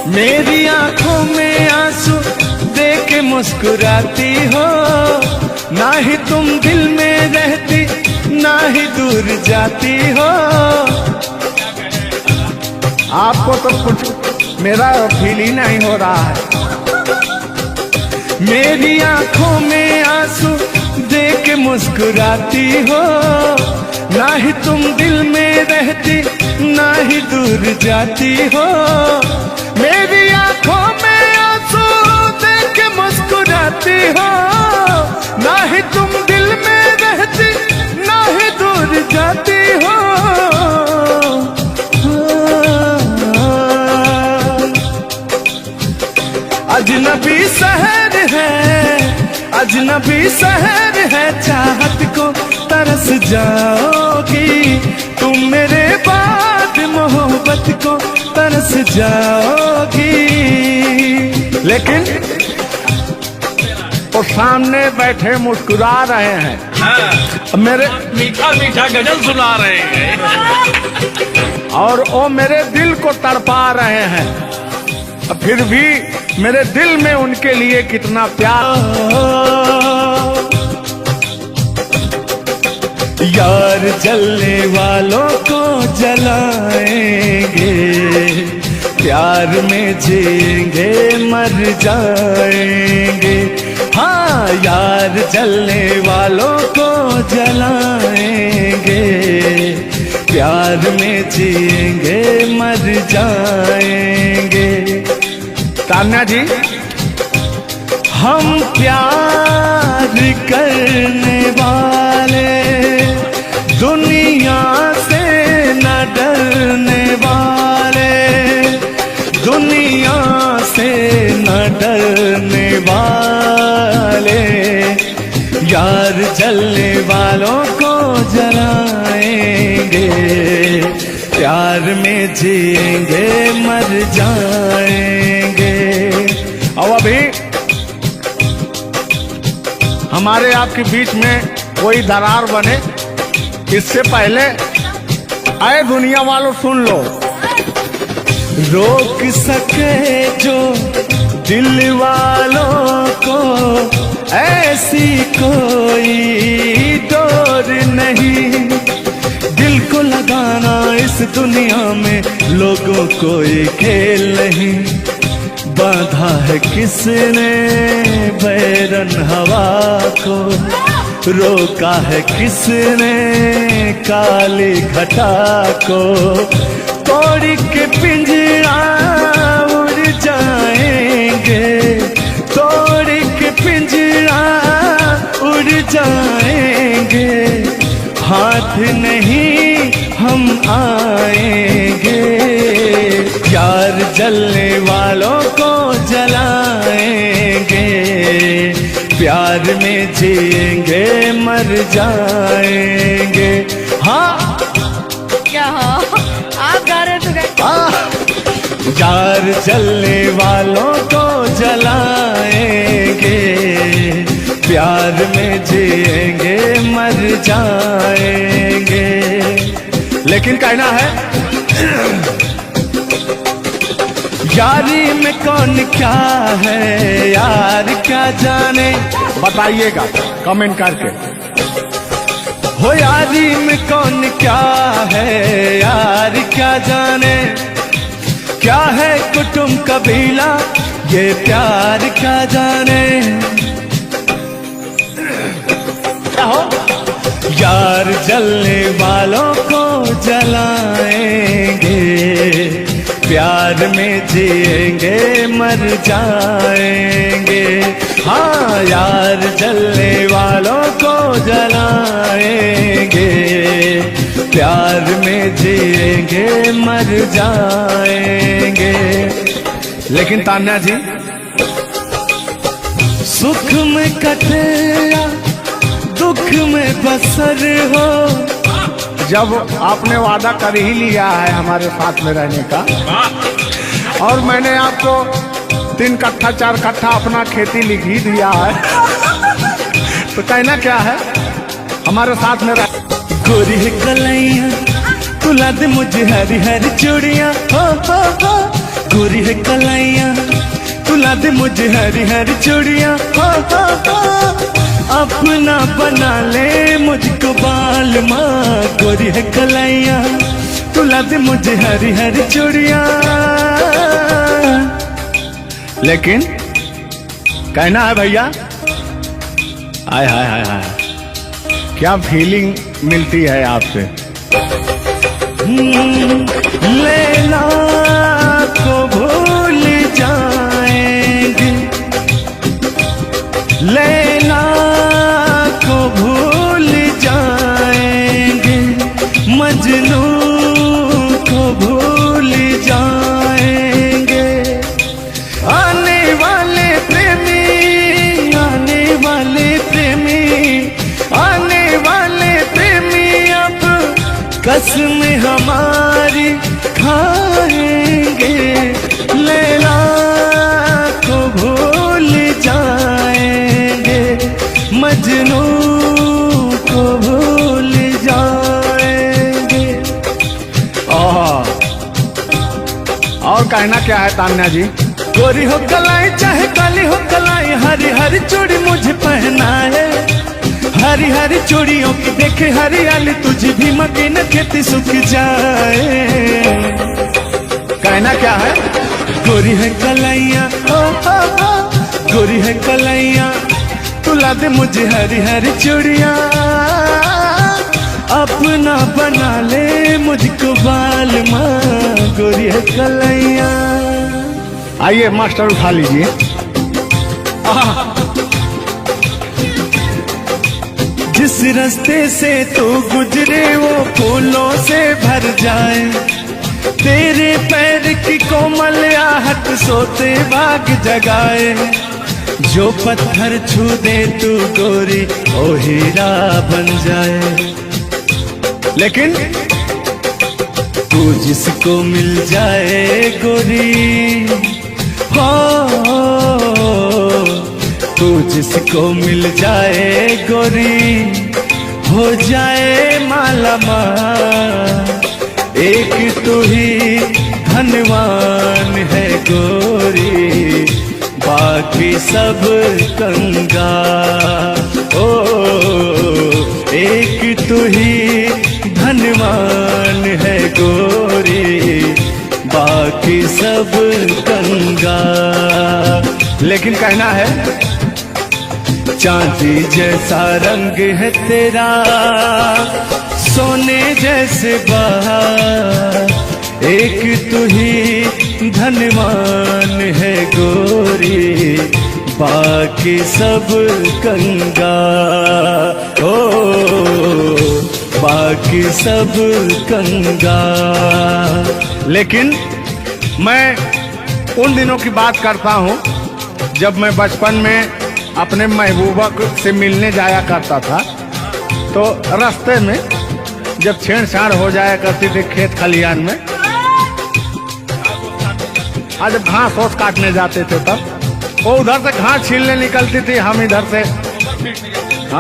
मेरी आंखों में आंसू देख के मुस्कुराती हो। ना ही तुम दिल में रहती, ना ही दूर जाती हो। आपको तो कुछ मेरा फील ही नहीं हो रहा है। मेरी आंखों में आंसू देख के मुस्कुराती हो। ना ही तुम दिल में रहती, ना ही दूर जाती हो। मेरी आंखों में आंसू देख के मुस्कुराती हो। ना ही तुम दिल में रहती, ना ही दूर जाती हो। अजनबी शहर है, अजनबी शहर है, चाहत को तरस जाओगी। तुम मेरे बाद मोहब्बत को तरस जाओगी। लेकिन वो सामने बैठे मुस्कुरा रहे हैं, हाँ, मेरे मीठा मीठा गजल सुना रहे हैं और वो मेरे दिल को तड़पा रहे हैं। फिर भी मेरे दिल में उनके लिए कितना प्यार। यार जलने वालों को जलाएंगे, प्यार में जिएंगे मर जाएंगे। हाँ, यार जलने वालों को जलाएंगे, प्यार में जिएंगे मर जाएंगे। तान्या जी, हम प्यार करने वाले दुनिया से न डरने वाले, दुनिया से न डरने वाले, यार जलने वालों को जलाएंगे, प्यार में जिएंगे मर जाएंगे। और अभी हमारे आपके बीच में कोई दरार बने इससे पहले आए दुनिया वालों सुन लो। रोक सके जो दिल वालों को ऐसी कोई डोर नहीं, दिल को लगाना इस दुनिया में लोगों कोई खेल नहीं। बांधा है किसने बैरन हवा को, रोका है किसने काली घटा को, तोड़ के पिंजरा उड़ जाएंगे, तोड़ के पिंजरा उड़ जाएंगे, हाथ नहीं हम आएंगे, यार जलने वालों को जलाएंगे, प्यार में जिएंगे मर जाएंगे। हाँ क्या हाँ आप गा रहे तो यार जलने वालों को जलाएंगे, प्यार में जिएंगे मर जाएंगे। लेकिन कहना है यारी में कौन क्या है यार क्या जाने, बताइएगा कमेंट करके। हो यारी में कौन क्या है यार क्या जाने, क्या है कुटुंब कबीला ये प्यार क्या जाने। क्या हो यार जलने वालों को जलाएंगे, प्यार में जिएंगे मर जाएंगे। हाँ, यार जलने वालों को जलाएंगे, प्यार में जिएंगे मर जाएंगे। लेकिन तान्या जी, सुख में कटे या दुख में बसर हो, जब आपने वादा कर ही लिया है हमारे साथ में रहने का, और मैंने आपको 3 कट्ठा 4 कट्ठा अपना खेती लिख ही दिया है, तो कहना क्या है हमारे साथ में रह। गोरी है कलैया तुला दे मुझे हरी हरी चूड़ियाँ, हो गोरी है कलैया तुला दे मुझे हरी हरी चूड़ियाँ, हो अपना बना ले मुझको बाल माँ। गोरी है कलैया तुला दे मुझे हरी हरी चूड़ियाँ। लेकिन कहना है भैया, हाय हाय हाय हाय, क्या फीलिंग मिलती है आपसे। लैला को भूल जाएंगे, लैला को भूल जाएंगे, मजनू को भूल जाएंगे। आने वाले प्रेमी, आने वाले प्रेमी, आने वाले प्रेमी अब कसम हमारी खाएंगे। लैला को भूल कहना क्या है तान्या जी? गोरी हो कलाई चाहे काली हो कलाई, हरी हरी चूड़ी मुझे पहनाए, हरी हरी चूड़ियों की देखे हरियाली, तुझे भी मकी न खेती सूख जाए। कहना क्या है? गोरी है कलाइया गोरी है कलाइया, तुला दे मुझे हरी हरी चूड़िया, अपना बना ले मुझको बाल माँ, गोरी है कलाइया। आइए मास्टर उठा लीजिए। जिस रास्ते से तू गुजरे वो फूलों से भर जाए, तेरे पैर की कोमल आहट सोते भाग जगाए, जो पत्थर छू दे तू गोरी ओ हीरा बन जाए। लेकिन तू जिसको मिल जाए गोरी, हो तू जिसको मिल जाए गोरी, हो जाए माला माल, एक तू ही धनवान है गोरी, बाकी सब कंगाल। ओ एक तू ही धनवान है गोरी, बाकी सब कंगाल। लेकिन कहना है चांदी जैसा रंग है तेरा, सोने जैसे बहार, एक तू ही धनवान है गोरी, बाकी सब कंगाल। ओ बाकी सब कंगाल। लेकिन मैं उन दिनों की बात करता हूँ जब मैं बचपन में अपने महबूबा से मिलने जाया करता था, तो रास्ते में जब छेड़छाड़ हो जाया करती थी खेत खलियान में, आज जब घास ओस काटने जाते थे तब वो उधर से घास छीलने निकलती थी, हम इधर से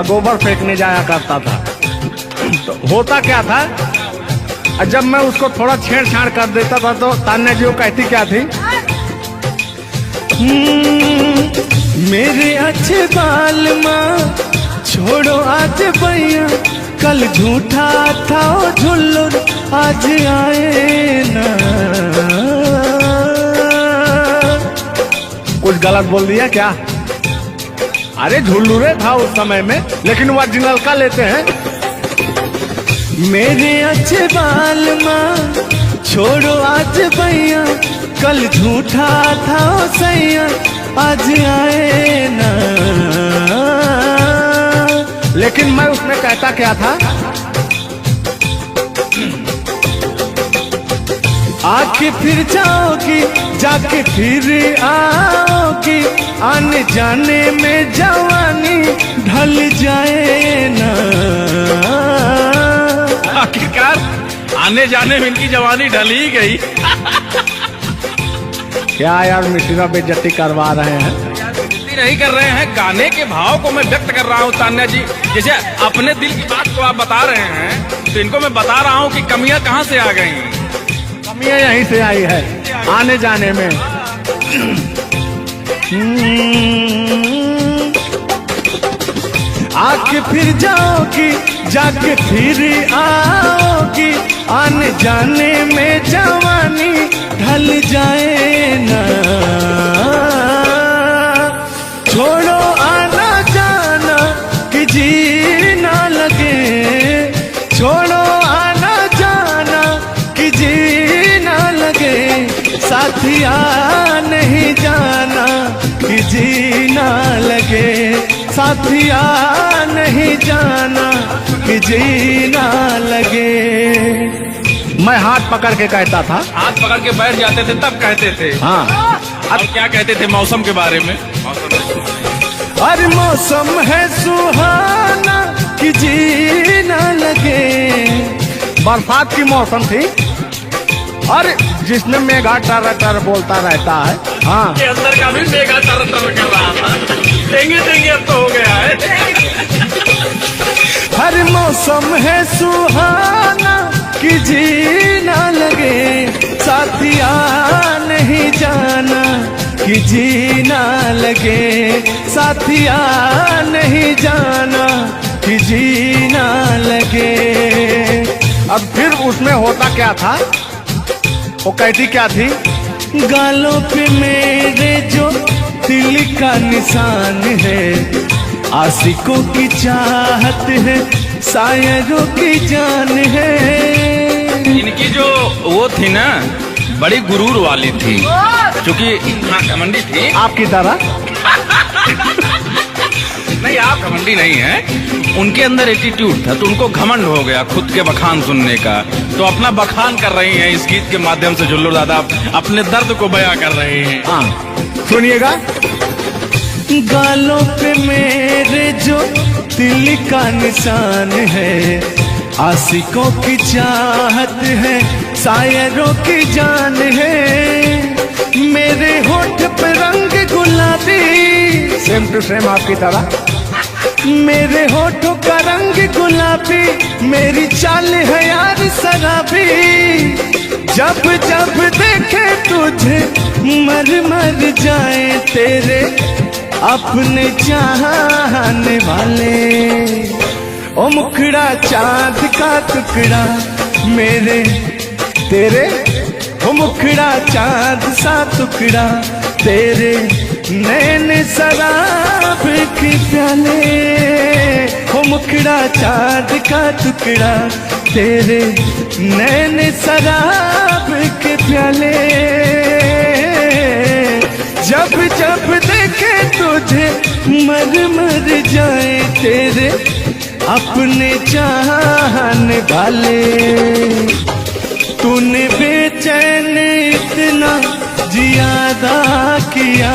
गोबर फेंकने जाया करता था। तो होता क्या था, जब मैं उसको थोड़ा छेड़छाड़ कर देता था तो तान्या जी वो कहती क्या थी? मेरे अच्छे बाल माँ छोड़ो आज भैया, कल झूठा था ओ झुल्लुर, आज आए ना। कुछ गलत बोल दिया क्या? अरे झुल्लुरे था उस समय में, लेकिन वो ओरिजिनल का लेते हैं। मेरे अच्छे बाल माँ छोड़ो आज भैया, कल झूठा था ओ सैया, आज आए ना। लेकिन मैं उसमें कहता क्या था? आके फिर जाओगी, जाके फिर आओगी, आने जाने में जवानी ढल जाए ना। आखिरकार आने जाने में इनकी जवानी ढल ही गई। क्या यार मिश्रा बेइज्जती करवा रहे हैं? बेइज्जती नहीं कर रहे हैं, गाने के भाव को मैं व्यक्त कर रहा हूँ तान्या जी। जैसे अपने दिल की बात को आप बता रहे हैं, तो इनको मैं बता रहा हूँ कि कमियां कहाँ से आ गई। कमियां यहीं से आई है, आने जाने में। आके फिर जाओगी, जाके फिर आओगी, आने जाने में जवानी ढल जाए ना। छोड़ो आना जाना कि जी ना लगे, छोड़ो आना जाना कि जी ना लगे, साथिया नहीं जाना कि जी ना लगे, साथिया नहीं जाना कि जी ना लगे। मैं हाथ पकड़ के कहता था, हाथ पकड़ के बैठ जाते थे तब कहते थे। हाँ। अब क्या कहते थे मौसम के बारे में? अरे मौसम है सुहाना कि जी ना लगे। बरसात की मौसम थी, और जिसमें मेघा टर टर बोलता रहता है। हाँ, के अंदर का भी मेघा तर कर रहा था। देंगे अब तो हो गया है। हर मौसम है सुहाना कि जीना लगे, साथिया नहीं जाना कि जीना लगे, साथिया नहीं जाना कि जीना लगे। अब फिर उसमें होता क्या था, वो कहती क्या थी? गालों पे मेरे जो दिल का निशान है, आशिकों की चाहत है, शायरों की जान है। इनकी जो वो थी ना, बड़ी गुरूर वाली थी, क्योंकि हाँ घमंडी थी। आपकी तरह नहीं, आप घमंडी नहीं है, उनके अंदर एटीट्यूड था, तो उनको घमंड हो गया खुद के बखान सुनने का, तो अपना बखान कर रही हैं इस गीत के माध्यम से। जुल्लू दादा अपने दर्द को बयां कर रहे हैं। हाँ सुनिएगा। गालों पे मेरे जो दिल का निशान है, आशिकों की चाहत है, शायरों की जान है। मेरे होठ पे रंग गुलाबी, सेम टू सेम आपकी तरह। मेरे होठों का रंग गुलाबी, मेरी चाल है यार शराबी। जब जब देखे तुझे मर मर जाए तेरे अपने चाहने वाले। ओ मुखड़ा चांद का टुकड़ा मेरे तेरे, ओ मुखड़ा चांद सा टुकड़ा तेरे, नैन शराब के प्याले। ओ मुखड़ा चांद का टुकड़ा तेरे, नैन शराब के प्याले। जब जब देखे तुझे मर मर जाए तेरे अपने चाहने वाले। तूने बेचैन इतना जियादा किया,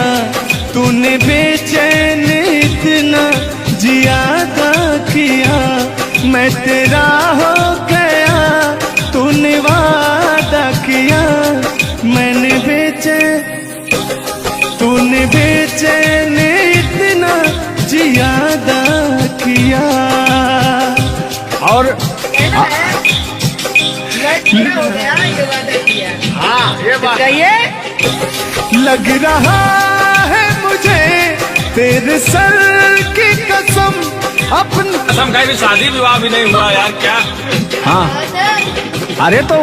तूने बेचैन इतना जियादा किया, मैं तेरा हो गया तूने वादा किया। मैंने तूने बेचैन इतना जियादा किया। और हो गया ये वादा किया। हाँ ये बात कहिए। लग रहा है मुझे तेरे सर की कसम, अपन कसम खाई भी शादी विवाह भी नहीं हुआ यार, क्या? हाँ। अरे तो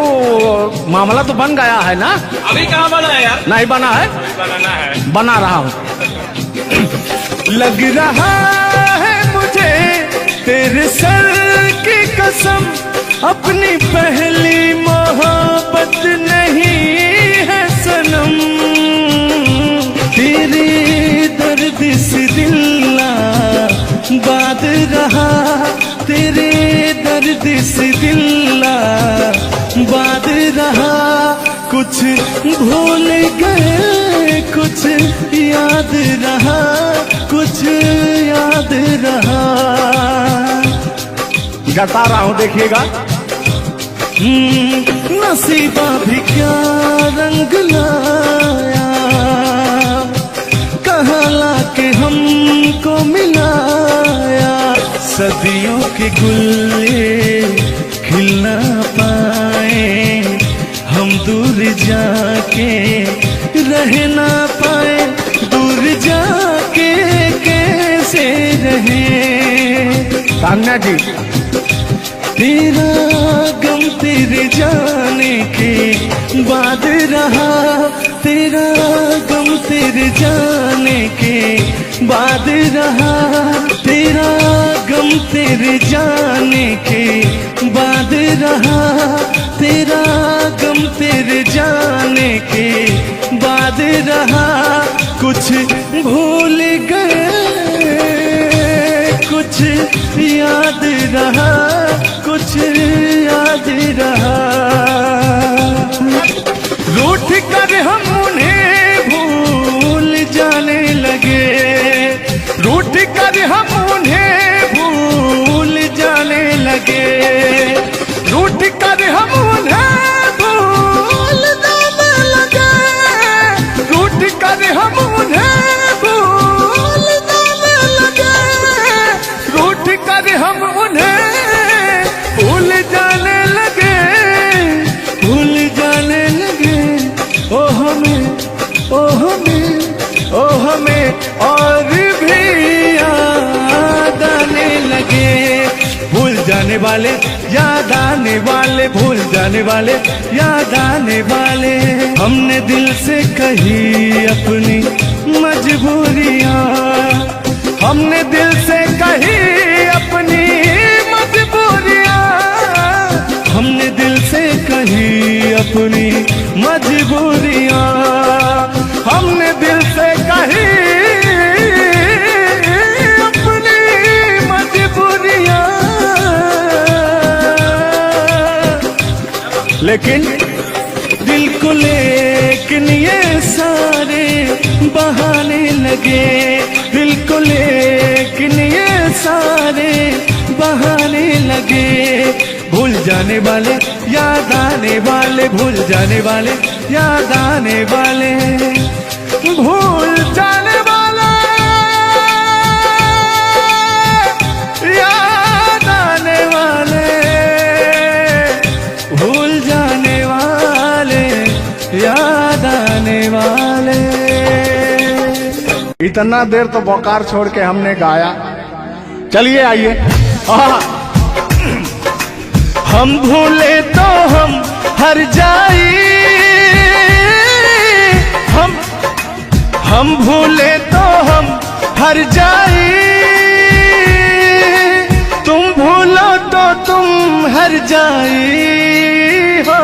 मामला तो बन गया है ना? अभी कहाँ बना है यार? नहीं बना है, बनाना है, बना रहा हूँ। लग रहा है मुझे तेरे सर की कसम, अपनी पहली मोहब्बत नहीं है सनम। तेरे दर्द से दिल बात रहा, तेरे दर्द से दिल बात रहा। कुछ भूल गए कुछ याद रहा, कुछ याद रहा। जता रहा हूँ देखिएगा। नसीबा भी क्या रंग लाया, कहाँ लाके हमको मिलाया। सदियों के गुल खिल ना पाए, हम दूर जाके रह ना पाए। दूर जाके कैसे रहे तान्या जी। तेरा गम तेरे जाने के बाद रहा, तेरा गम तेरे जाने के बाद रहा। तेरा गम तेरे जाने के बाद रहा, तेरा गम तेरे जाने के बाद रहा। कुछ भूल गए कुछ याद रहा, कुछ याद रहा। रूठ कर हम उन्हें भूल जाने लगे, रूठ कर हम उन्हें भूल जाने लगे। रूठ कर हम उन्हें भूल जाने लगे, रूठ कर हम उन्हें भूल जाने लगे। रूठ कर हम उन्हें हमें और भी याद आने लगे। भूल जाने वाले याद आने वाले, भूल जाने वाले याद आने वाले। हमने दिल से कही अपनी मजबूरियां, हमने दिल से कही अपनी मजबूरियां, हमने दिल से कही अपनी मजबूरियां, हमने दिल से कही अपनी मजबूरियां। लेकिन दिल को लेकिन ये सारे बहाने लगे, दिल को लेकिन ये सारे बहाने लगे। भूल जाने वाले याद आने वाले, भूल जाने वाले याद आने वाले, भूल जाने वाले याद आने वाले, भूल जाने वाले याद आने वाले। इतना देर तो बोकार छोड़ के हमने गाया, चलिए आइए। हम भूले तो हम हर जाई, हम भूले तो हम हर जाई, तुम भूलो तो तुम हर जाई हो।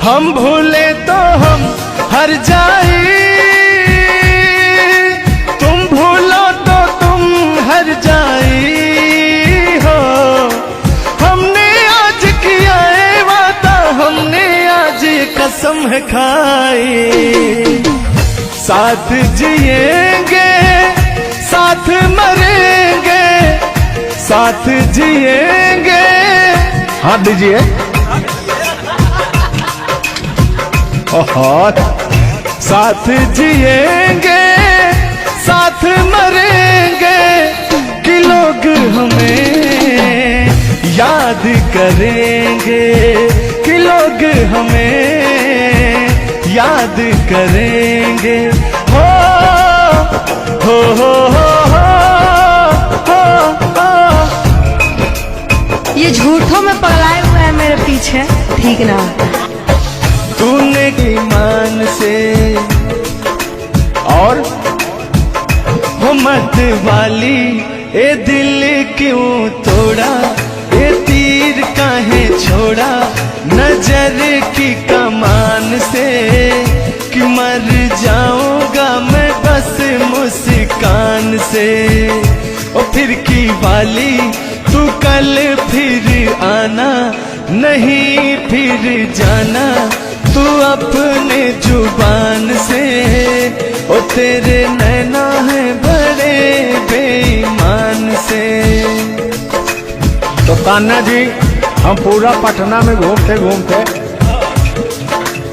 हम भूले तो हम हर जाई, तुम भूलो तो तुम हर जाई हो। हमने आज किया है वादा, हमने आज कसम है खाई, साथ जिएंगे साथ मरेंगे, साथ जिएंगे। हाथ दीजिए। साथ जिएंगे साथ मरेंगे, कि लोग हमें याद करेंगे, कि लोग हमें याद करेंगे। हो हो हो हो हो हो। ये झूठों में पगलाए हुए है मेरे पीछे, ठीक ना। तूने ईमान से और हो मत वाली, ए दिल क्यों तोड़ा, ए तीर काहे छोड़ा नजर की कमान से, कि मर जाऊंगा मैं बस मुस्कान से। ओ फिर की वाली तू कल फिर आना, नहीं फिर जाना तू अपने जुबान से। ओ तेरे नैना है बड़े बेईमान से। तो कान्हा जी, हम पूरा पटना में घूमते घूमते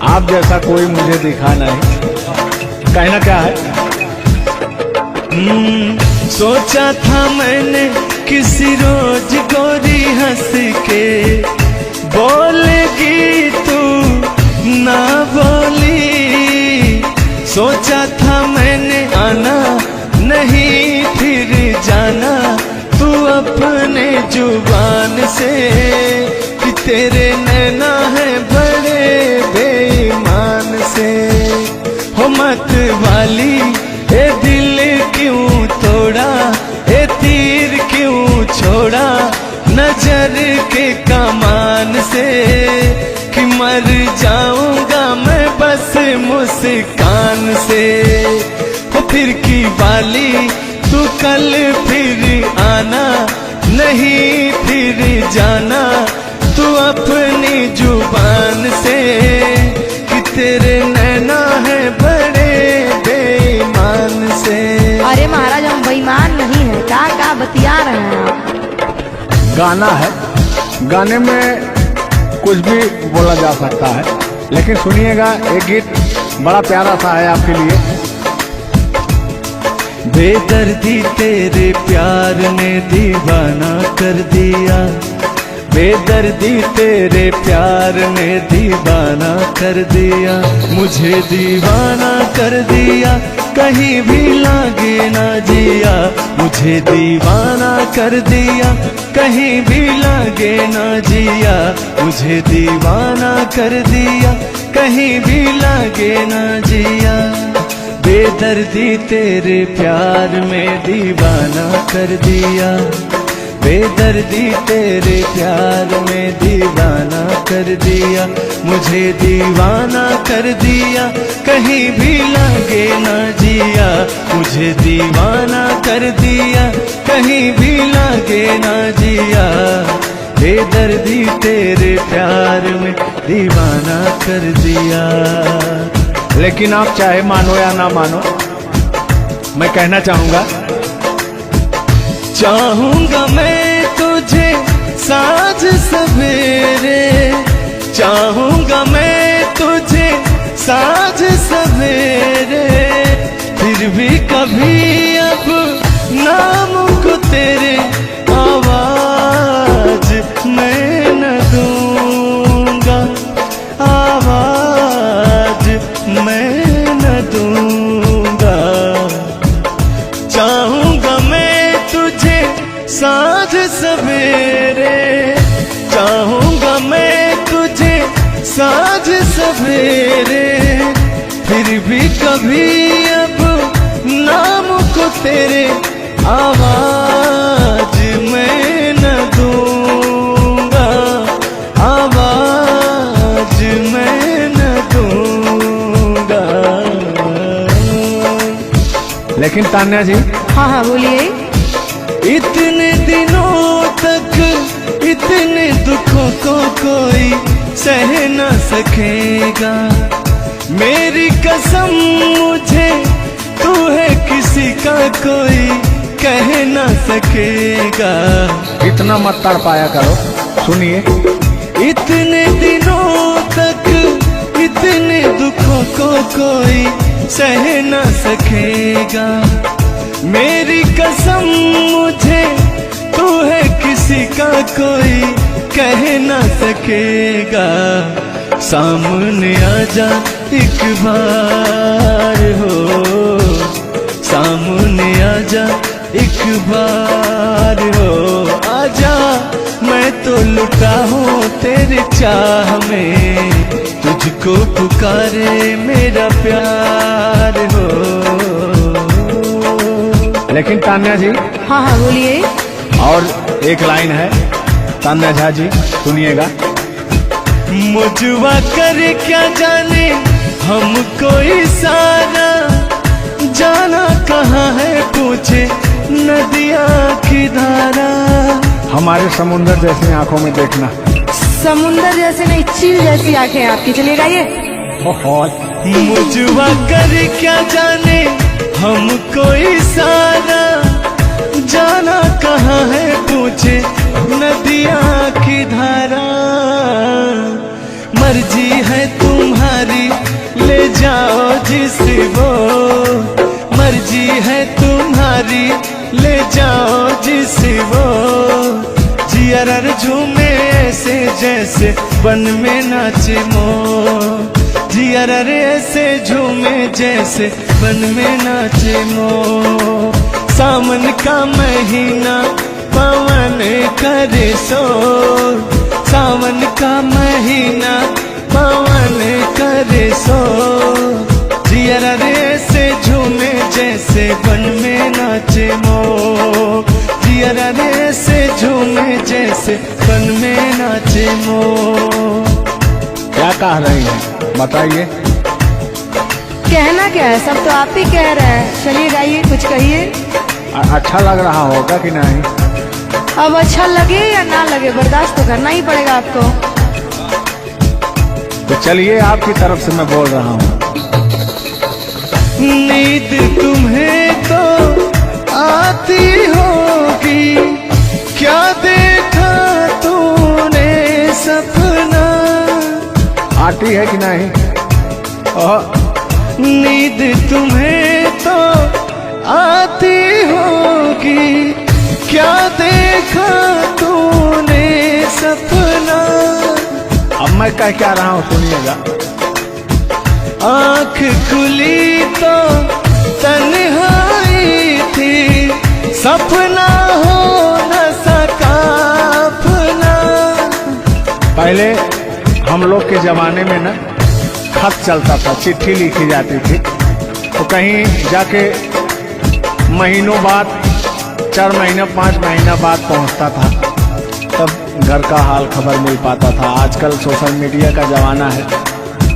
आप जैसा कोई मुझे दिखा नहीं, कहना क्या है? सोचा था मैंने किसी रोज गोरी हंस के बोलेगी तू ना बोली, सोचा था मैंने आना नहीं फिर जाना तू अपने जुबान से, कि तेरे नैना है बड़े बेईमान से। हो मत वाली ए दिल क्यों तोड़ा, ए तीर क्यों छोड़ा नजर के कमान से, कि मर जाऊंगा मैं बस मुस्कान से। हो फिर की वाली तू कल फिर आना नहीं फिर जाना तू अपनी जुबान से, कि तेरे नैना है बड़े बेईमान से। अरे महाराज, हम बेईमान नहीं है, क्या बतिया रहे हैं आप? गाना है, गाने में कुछ भी बोला जा सकता है, लेकिन सुनिएगा, एक गीत बड़ा प्यारा सा है आपके लिए। बेदर्दी तेरे प्यार ने दीवाना कर दिया, बेदर्दी तेरे प्यार ने दीवाना कर दिया, मुझे दीवाना कर दिया, कहीं भी लागे ना जिया। मुझे दीवाना कर दिया, कहीं भी लागे ना जिया। मुझे दीवाना कर दिया, कहीं भी लागे ना जिया। बेदर्दी तेरे प्यार में दीवाना कर दिया, बेदर्दी तेरे प्यार में दीवाना कर दिया। मुझे दीवाना कर दिया, कहीं भी लागे ना जिया। मुझे दीवाना कर दिया, कहीं भी लागे ना जिया। बेदर्दी तेरे प्यार में दीवाना कर दिया। लेकिन आप चाहे मानो या ना मानो, मैं कहना चाहूंगा, चाहूंगा मैं तुझे साँझ सवेरे, चाहूंगा मैं तुझे साँझ सवेरे। फिर भी कभी अब नाम को तेरे आवाज मैं न दूंगा, आवाज मैं न दूंगा। चाहूंगा मैं तुझे साँझ सवेरे, चाहूंगा मैं तुझे साँझ सवेरे। फिर भी कभी अब नाम को तेरे आवाज मैं न दूंगा, आवाज मैं न दूंगा। लेकिन तान्या जी, हाँ हाँ बोलिए। इतने दिनों तक इतने दुखों को कोई सह न सकेगा। मेरी कसम मुझे तू है किसी का कोई कह न सकेगा। इतना मत तड़ पाया करो, सुनिए। इतने दिनों तक इतने दुखों को कोई सह न सकेगा। मेरी कसम मुझे तू है किसी का कोई कह न सकेगा। सामने आजा एक बार हो, सामने आजा एक बार हो। आजा मैं तो लुटा हूँ तेरे चाह में, तुझको पुकारे मेरा प्यार हो। लेकिन तान्या जी, हाँ हाँ बोलिए। और एक लाइन है, तान्या झा जी सुनिएगा। मुझवा कर क्या जाने हमको इशारा, जाना कहाँ है पूछे नदिया की धारा। हमारे समुंदर जैसी आंखों में देखना। समुंदर जैसे नहीं, चील जैसी आंखें आपकी। चलिए गाइए। मुझवा कर क्या जाने हमको इशारा, जाना कहाँ है पूछे नदिया की धारा। मर्जी है तुम्हारी ले जाओ जिस वो, मर्जी है तुम्हारी ले जाओ जिस वो। जियर झूमे ऐसे जैसे बन में नाचे मोर, जियर ऐसे झूमे जैसे बन में नाचे मोर। सावन का महीना पवन करे शोर, सावन का महीना पवन करे शोर। जियर ऐसे झूमे जैसे बन में नाचे मोर, जियर ऐसे झूमे जैसे बन में नाचे मोर। क्या कह रही हैं बताइए। कहना क्या है, सब तो आप ही कह रहे हैं। चलिए गाइए, कुछ कहिए। अच्छा लग रहा होगा कि नहीं? अब अच्छा लगे या ना लगे, बर्दाश्त तो करना ही पड़ेगा आपको। तो चलिए, आपकी तरफ से मैं बोल रहा हूँ। नींद तुम्हें तो आती होगी, क्या देखा तूने सपना। आती है कि नहीं? नींद तुम्हें तो आती होगी, क्या देखा तूने सपना। कह क्या रहा हूँ सुनिएगा। आँख खुली तो तन्हाई थी, सपना हो न सका अपना। पहले हम लोग के जमाने में ना खत चलता था, चिट्ठी लिखी जाती थी, तो कहीं जाके महीनों बाद, 4 महीना 5 महीना बाद पहुंचता था, तब घर का हाल खबर मिल पाता था। आजकल सोशल मीडिया का जमाना है,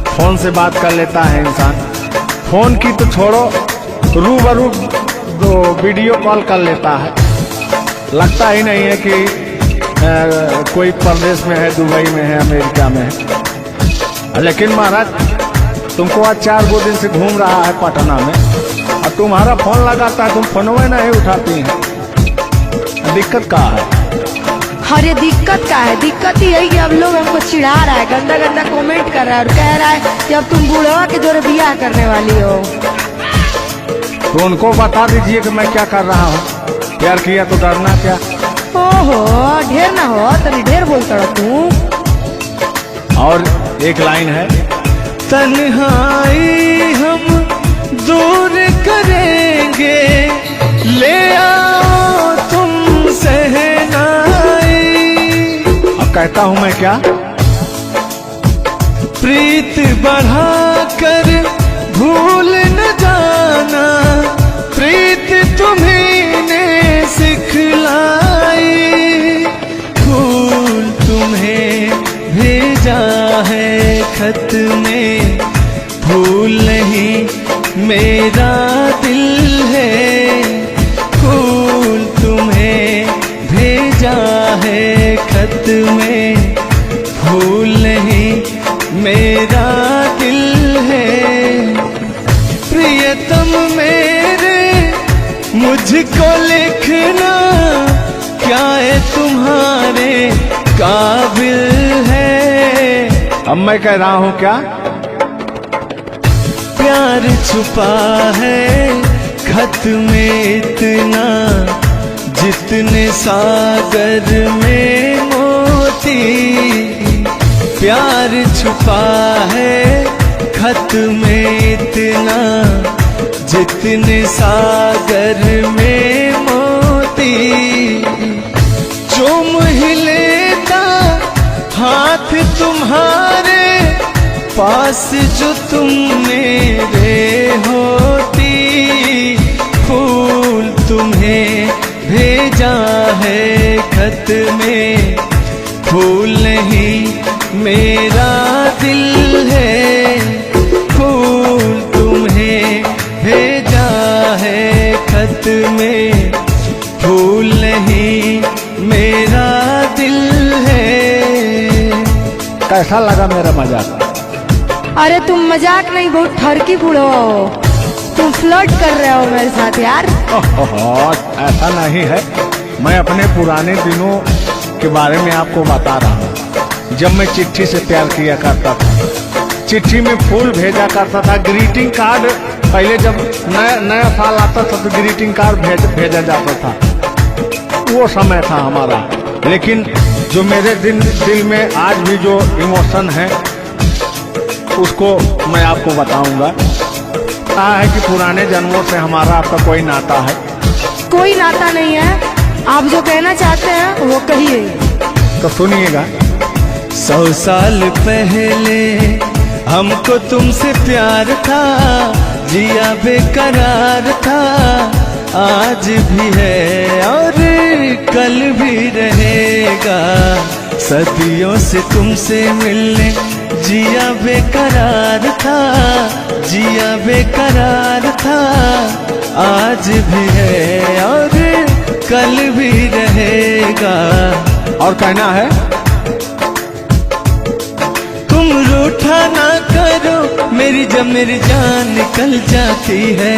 फोन से बात कर लेता है इंसान। फोन की तो छोड़ो, रूबरू वीडियो कॉल कर लेता है। लगता ही नहीं है कि कोई प्रदेश में है, दुबई में है, अमेरिका में है। लेकिन महाराज तुमको आज 4 दिन से घूम रहा है पटना में, और तुम्हारा फोन लगाता है, तुम फोनवे नहीं उठाती हैं। दिक्कत क्या है? अरे दिक्कत क्या है? दिक्कत ही है कि अब लोग हमको चिढ़ा रहा है, गंदा गंदा कमेंट कर रहा है और कह रहा है कि अब तुम बूढ़वा के जोरे बियाह करने वाली हो। तो उनको बता दीजिए कि मैं क्या कर रहा हूँ। प्यार किया तो डरना क्या? ओहो, ढेर ना हो, तनी ढेर बोलता रहो तू। और एक लाइन है, तन्हाई हम दूर करेंगे, ले आओ तुम सहनाई। अब कहता हूँ मैं क्या? प्रीत बढ़ाकर भूल न जाना, प्रीत तुम्हीं ने सिखलाई। फूल तुम्हें भेजा है खत में, फूल नहीं मेरा दिल है। फूल तुम्हें भेजा है खत में, फूल नहीं मेरा दिल है। प्रियतम मेरे मुझको लिखना, क्या है तुम्हारे काबिल है। अब मैं कह रहा हूँ क्या? प्यार छुपा है खत में इतना, जितने सागर में मोती। प्यार छुपा है खत में इतना, जितने सागर में मोती। चूम ही लेता हाथ तुम्हारे, पास जो तुम मेरे होती। फूल तुम्हें भेजा है खत में, फूल नहीं मेरा दिल है। फूल तुम्हें भेजा है खत में, फूल नहीं मेरा दिल है। कैसा लगा मेरा मजाक? अरे तुम मजाक नहीं, बहुत ठरकी बुढ़वा हो। तुम फ्लर्ट कर रहे हो मेरे साथ यार। ऐसा नहीं है, मैं अपने पुराने दिनों के बारे में आपको बता रहा हूँ। जब मैं चिट्ठी से प्यार किया करता था, चिट्ठी में फूल भेजा करता था, ग्रीटिंग कार्ड। पहले जब नया साल आता था तो ग्रीटिंग कार्ड भेजा जाता था, वो समय था हमारा। लेकिन जो मेरे दिल में आज भी जो इमोशन है, उसको मैं आपको बताऊंगा। कहा है कि पुराने जन्मों से हमारा आपका कोई नाता है। कोई नाता नहीं है, आप जो कहना चाहते हैं वो कहिए। तो सुनिएगा। 100 साल पहले हमको तुमसे प्यार था, जिया बेकरार था, आज भी है और कल भी रहेगा। सदियों से तुमसे मिलने जिया बेकरार था, जिया बेकरार था, आज भी है और कल भी रहेगा। और कहना है, तुम रूठा ना करो मेरी, जब मेरी जान निकल जाती है।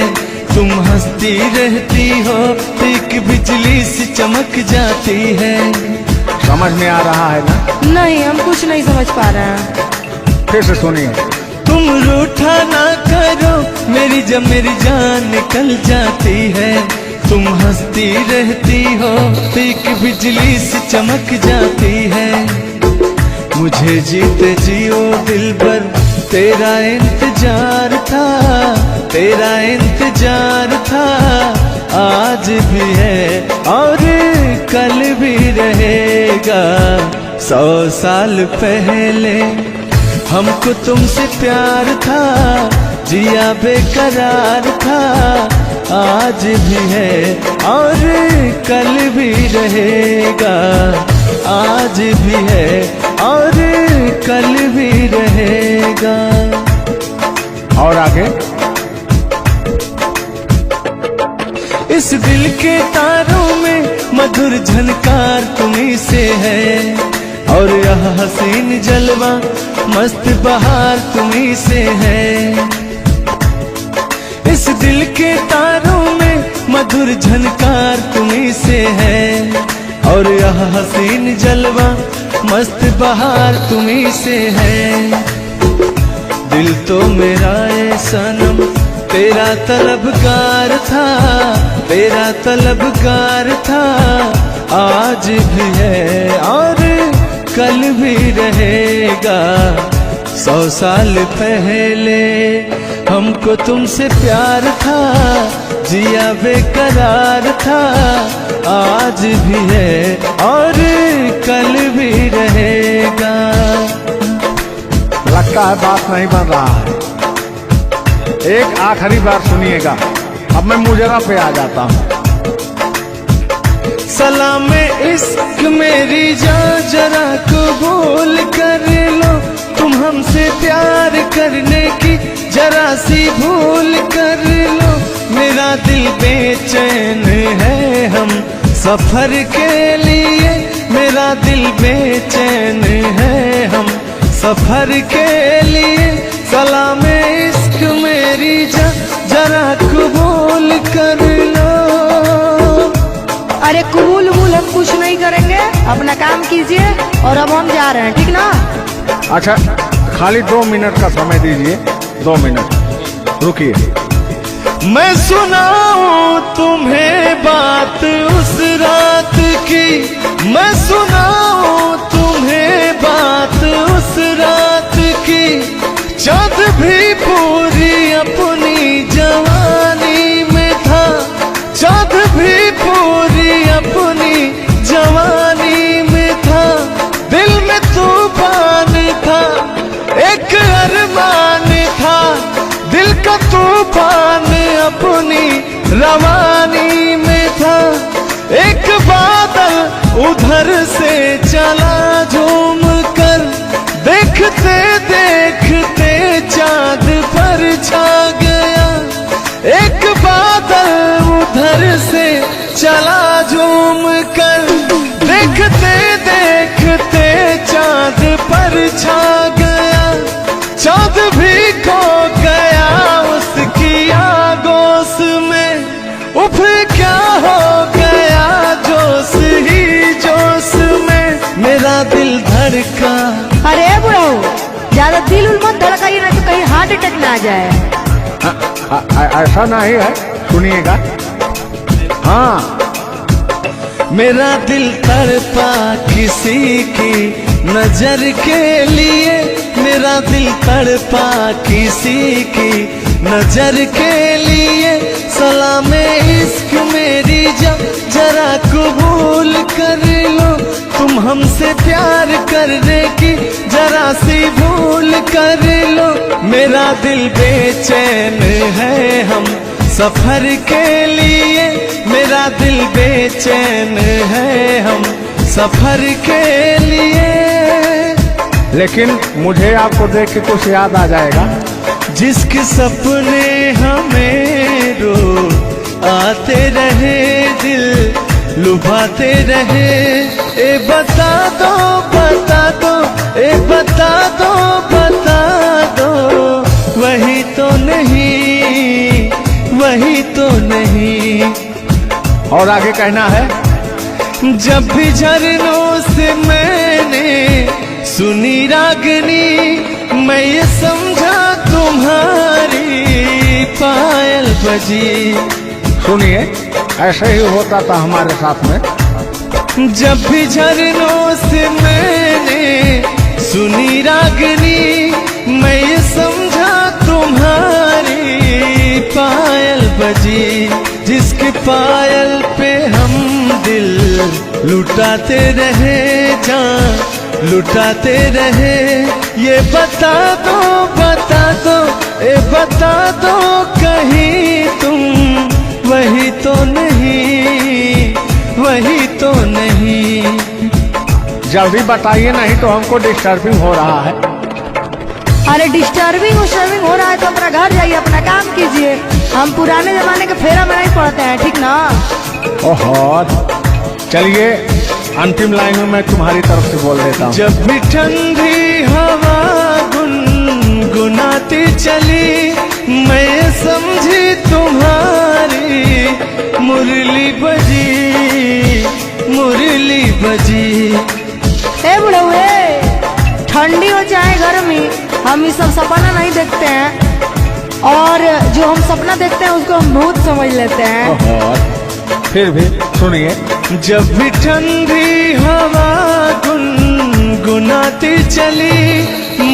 तुम हंसती रहती हो तो एक बिजली सी चमक जाती है। समझ में आ रहा है ना? नहीं, हम कुछ नहीं समझ पा रहे हैं। फिर से सुनिए। तुम रूठा ना करो मेरी, जब मेरी जान निकल जाती है। तुम हंसती रहती हो तो एक बिजली सी चमक जाती है। मुझे जीते जियो दिलबर, तेरा इंतजार था, तेरा इंतजार था, आज भी है और कल भी रहेगा। 100 साल पहले हमको तुमसे प्यार था, जिया बेकरार था, आज भी है और कल भी रहेगा। आज भी है और कल भी रहेगा। और आगे इस दिल के तारों में मधुर झनकार तुम्हीं से है, और यह हसीन जलवा मस्त बहार तुम्हीं से है। इस दिल के तारों में मधुर झनकार तुम्हीं से है, और यह हसीन जलवा मस्त बहार तुम्हीं से है। दिल तो मेरा है सनम तेरा तलबगार था, तेरा तलबगार था, आज भी है और कल भी रहेगा। 100 साल पहले हमको तुमसे प्यार था, जिया बेकरार था, आज भी है और कल भी रहेगा। लगता है बात नहीं बन रहा है। एक आखिरी बार सुनिएगा, अब मैं मुजरा पे आ जाता हूँ। सलाम इश्क मेरी जान जरा कबूल कर लो, तुम हमसे प्यार करने की जरा सी भूल कर लो। मेरा दिल बेचैन है हम सफर के लिए, मेरा दिल बेचैन है हम सफर के लिए। सलाम इश्क मेरी जान जरा कबूल कर लो। अरे कबूल वबूल हम कुछ नहीं करेंगे, अपना काम कीजिए और अब हम जा रहे हैं, ठीक ना? अच्छा, खाली 2 मिनट का समय दीजिए, 2 मिनट रुकिए। मैं सुनाऊं तुम्हें बात उस रात की, मैं सुनाऊं तुम्हें बात उस रात की। चाँद भी पूरी अपनी जवानी में था, चाँद भी पूरी अपनी जवानी में था। दिल में तूफान था, एक अरमान था, दिल का तूफान अपनी रवानी में था। एक बादल उधर से चला झूम कर, देखते देखते चाँद पर छा गया। एक बादल उधर से चला झूम कर, देखते देखते चाँद पर छा गया। चाँद भी खो गया उसकी आगोश में, उफ क्या हो गया जोश ही जोश में। मेरा दिल धड़का। अरे बुढ़ाओ, ज्यादा दिल उल मत धड़काइए ना तो कहीं हार्ट अटैक ना आ जाए। ऐसा नहीं है, सुनिएगा। हाँ, मेरा दिल तड़पा किसी की नजर के लिए, मेरा दिल तड़पा किसी की नजर के लिए। सलाम इश्क मेरी जरा कबूल कर लो, तुम हमसे प्यार करने की जरा सी भूल कर लो। मेरा दिल बेचैन है हम सफर के लिए, मेरा दिल बेचैन है हम सफर के लिए। लेकिन मुझे आपको देख के कुछ याद आ जाएगा। जिसके सपने हमें रो आते रहे, दिल लुभाते रहे। ए बता दो बता दो, ए बता दो बता दो, वही तो नहीं, वही तो नहीं। और आगे कहना है। जब भी झरनों से मैंने सुनी रागनी, मैं ये समझा तुम्हारी पायल बजी। सुनिए, ऐसे ही होता था हमारे साथ में। जब भी झरनों से मैंने सुनी रागनी मैं ये समझा तुम्हारी पायल बजी, जिसके पायल पे हम दिल लुटाते रहे, जान लुटाते रहे। ये बता दो ए बता दो कहीं तुम वही तो नहीं, वही तो नहीं। जल्दी बताइए, नहीं तो हमको डिस्टर्बिंग हो रहा है। अरे डिस्टर्बिंग हो रहा है तो अपना घर जाइए, अपना काम कीजिए। हम पुराने जमाने के फेरा में नहीं पड़ते हैं, ठीक ना? ओहो, चलिए अंतिम लाइन में मैं तुम्हारी तरफ से बोल देता हूँ। जब भी ठंडी हवा गुनगुनाती चली, मैं समझी तुम्हारी मुरली बजी, मुरली बजी। ए बुढ़ऊ, ठंडी हो चाहे गर्मी, हम ये सब सपना नहीं देखते हैं, और जो हम सपना देखते हैं उसको हम भूत समझ लेते हैं। ओहो, फिर भी सुनिए। जब भी ठंडी हवा गुनगुनाती चली,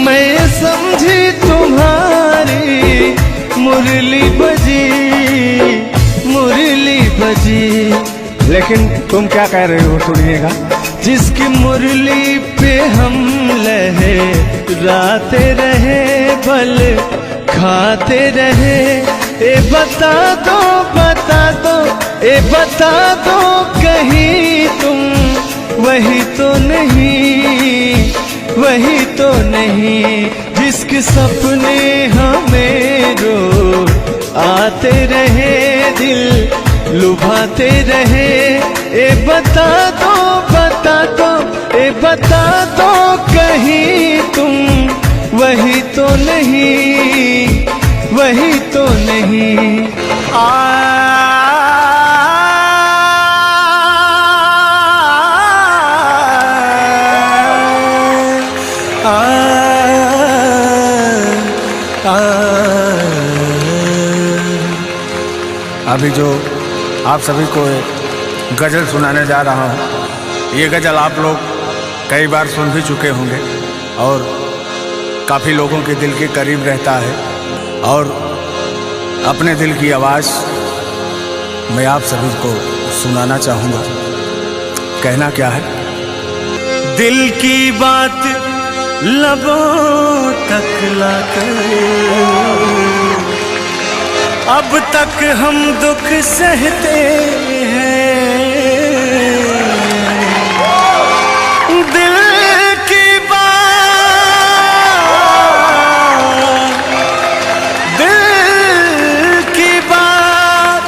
मैं समझी तुम्हारी मुरली बजी, मुरली बजी। लेकिन तुम क्या कह रहे हो, सुनिएगा। जिसकी मुरली पे हम लहराते रहे, बल खाते रहे। ए बता दो ए बता दो कहीं तुम वही तो नहीं, वही तो नहीं। जिसके सपने हमें रोज आते रहे, दिल लुभाते रहे। ए बता दो ए बता दो कहीं तुम वही तो नहीं, वही तो नहीं। अभी जो आप सभी को एक गज़ल सुनाने जा रहा हूँ, ये गज़ल आप लोग कई बार सुन भी चुके होंगे और काफ़ी लोगों के दिल के करीब रहता है। और अपने दिल की आवाज़ मैं आप सभी को सुनाना चाहूँगा। कहना क्या है? दिल की बात लबों तक लाकर अब तक हम दुख सहते हैं। दिल की बात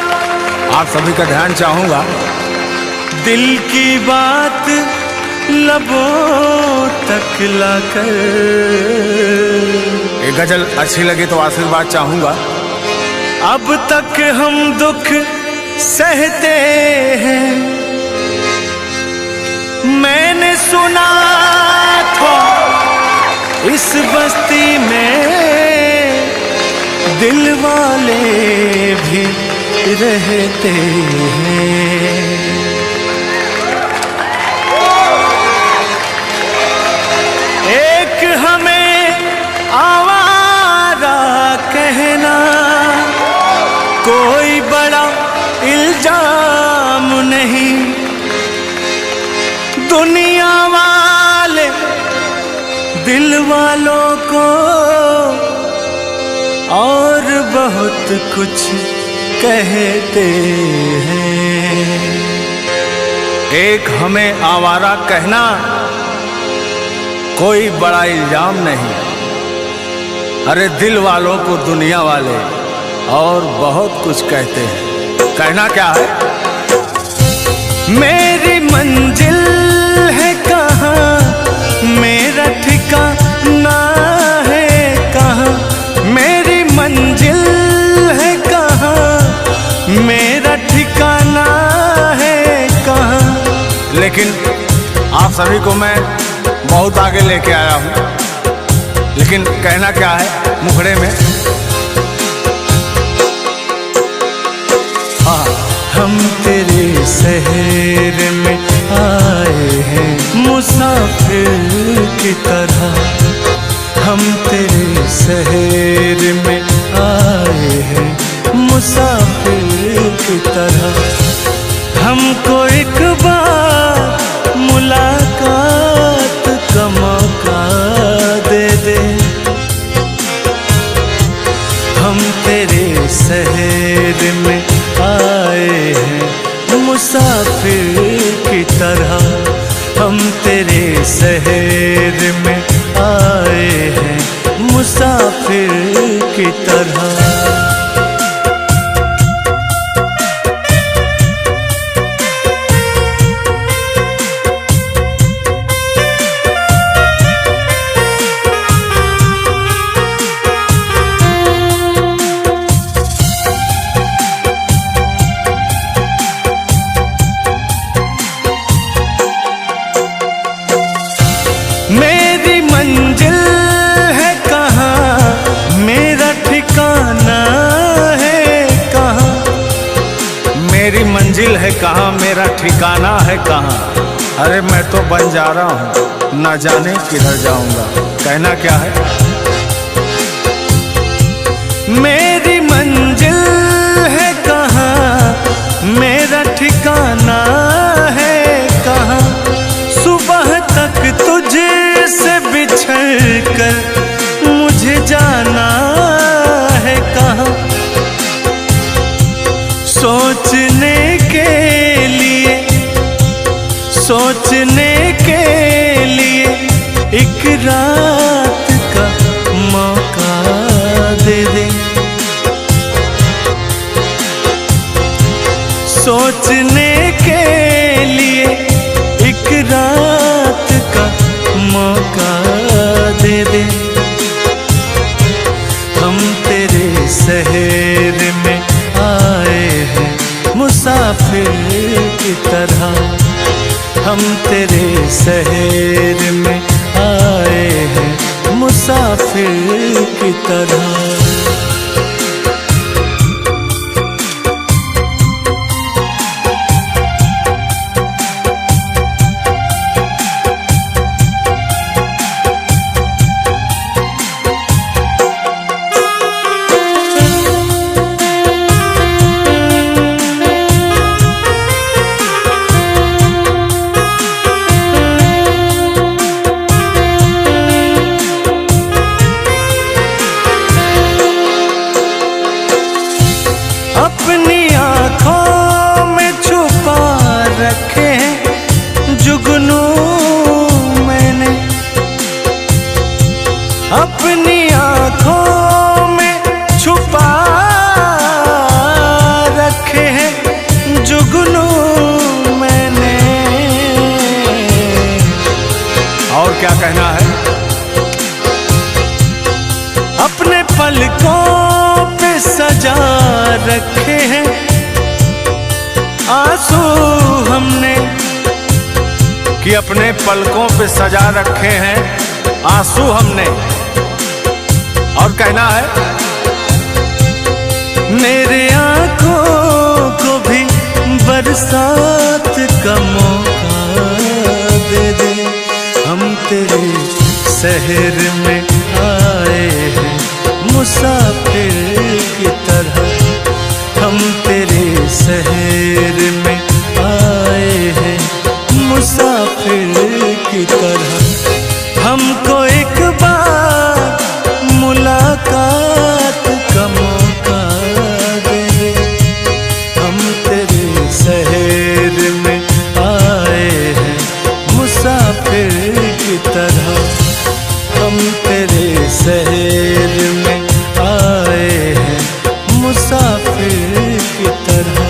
आप सभी का ध्यान चाहूँगा। दिल की बात लबों तक लाकर। ये गज़ल अच्छी लगे तो आशीर्वाद चाहूँगा। अब तक हम दुख सहते हैं। मैंने सुना था इस बस्ती में दिल वाले भी रहते हैं। एक हमें आवारा कहना कोई बड़ा इल्जाम नहीं। दुनिया वाले दिल वालों को और बहुत कुछ कहते हैं। एक हमें आवारा कहना कोई बड़ा इल्जाम नहीं। अरे दिल वालों को दुनिया वाले और बहुत कुछ कहते हैं। कहना क्या है? मेरी मंजिल है कहाँ, मेरा ठिकाना है कहाँ। मेरी मंजिल है कहाँ, मेरा ठिकाना है कहाँ। लेकिन आप सभी को मैं बहुत आगे लेके आया हूँ। लेकिन कहना क्या है मुखड़े में? हम तेरे शहर में आए हैं मुसाफिर की तरह हम तेरे शहर में आए हैं, मुसाफिर की तरह। हमको एक बार मुलाकात का मौका दे दे, हम तेरे शहर में आए हैं, मुसाफिर की तरह। हम तेरे शहर में आए हैं, मुसाफिर की तरह। मेरी मंजिल है कहाँ, मेरा ठिकाना है कहाँ। मेरी मंजिल है कहाँ, मेरा ठिकाना है कहाँ। अरे मैं तो बन जा रहा हूँ, ना जाने किधर जाऊंगा। कहना क्या है? मेरी मंजिल है कहाँ, मेरा ठिकाना है कहाँ। सुबह तक तुझे से बिछड़ कर मुझे जाना है कहाँ। सोचने के लिए, सोचने के लिए एक रात का मौका दे दे। सोचने के लिए एक रात का मौका दे दे। हम तेरे शहर में आए हैं, मुसाफिर की तरह। हम तेरे शहर में आए हैं, मुसाफिर की तरह। अपनी आँखों में छुपा रखे हैं जुगनू मैंने। अपनी आँखों में छुपा रखे हैं जुगनू मैंने। और क्या कहना है? अपने पलकों पे सजा रखे हैं आंसू हमने। कि अपने पलकों पे सजा रखे हैं आंसू हमने। और कहना है? मेरे आंखों को भी बरसात का मौका दे दे। हम तेरे शहर में आए हैं, मुसाफिर की तरह। हम तेरे शहर में आए हैं, मुसाफिर की तरह। हमको एक बार मुलाकात का मौका दे दे। हम तेरे शहर में आए हैं, मुसाफिर की तरह। हम तेरे शहर में आए हैं, मुसाफिर की तरह।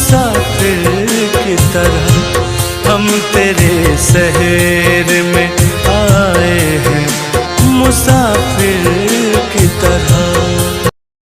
मुसाफिर की तरह हम तेरे शहर में आए हैं मुसाफिर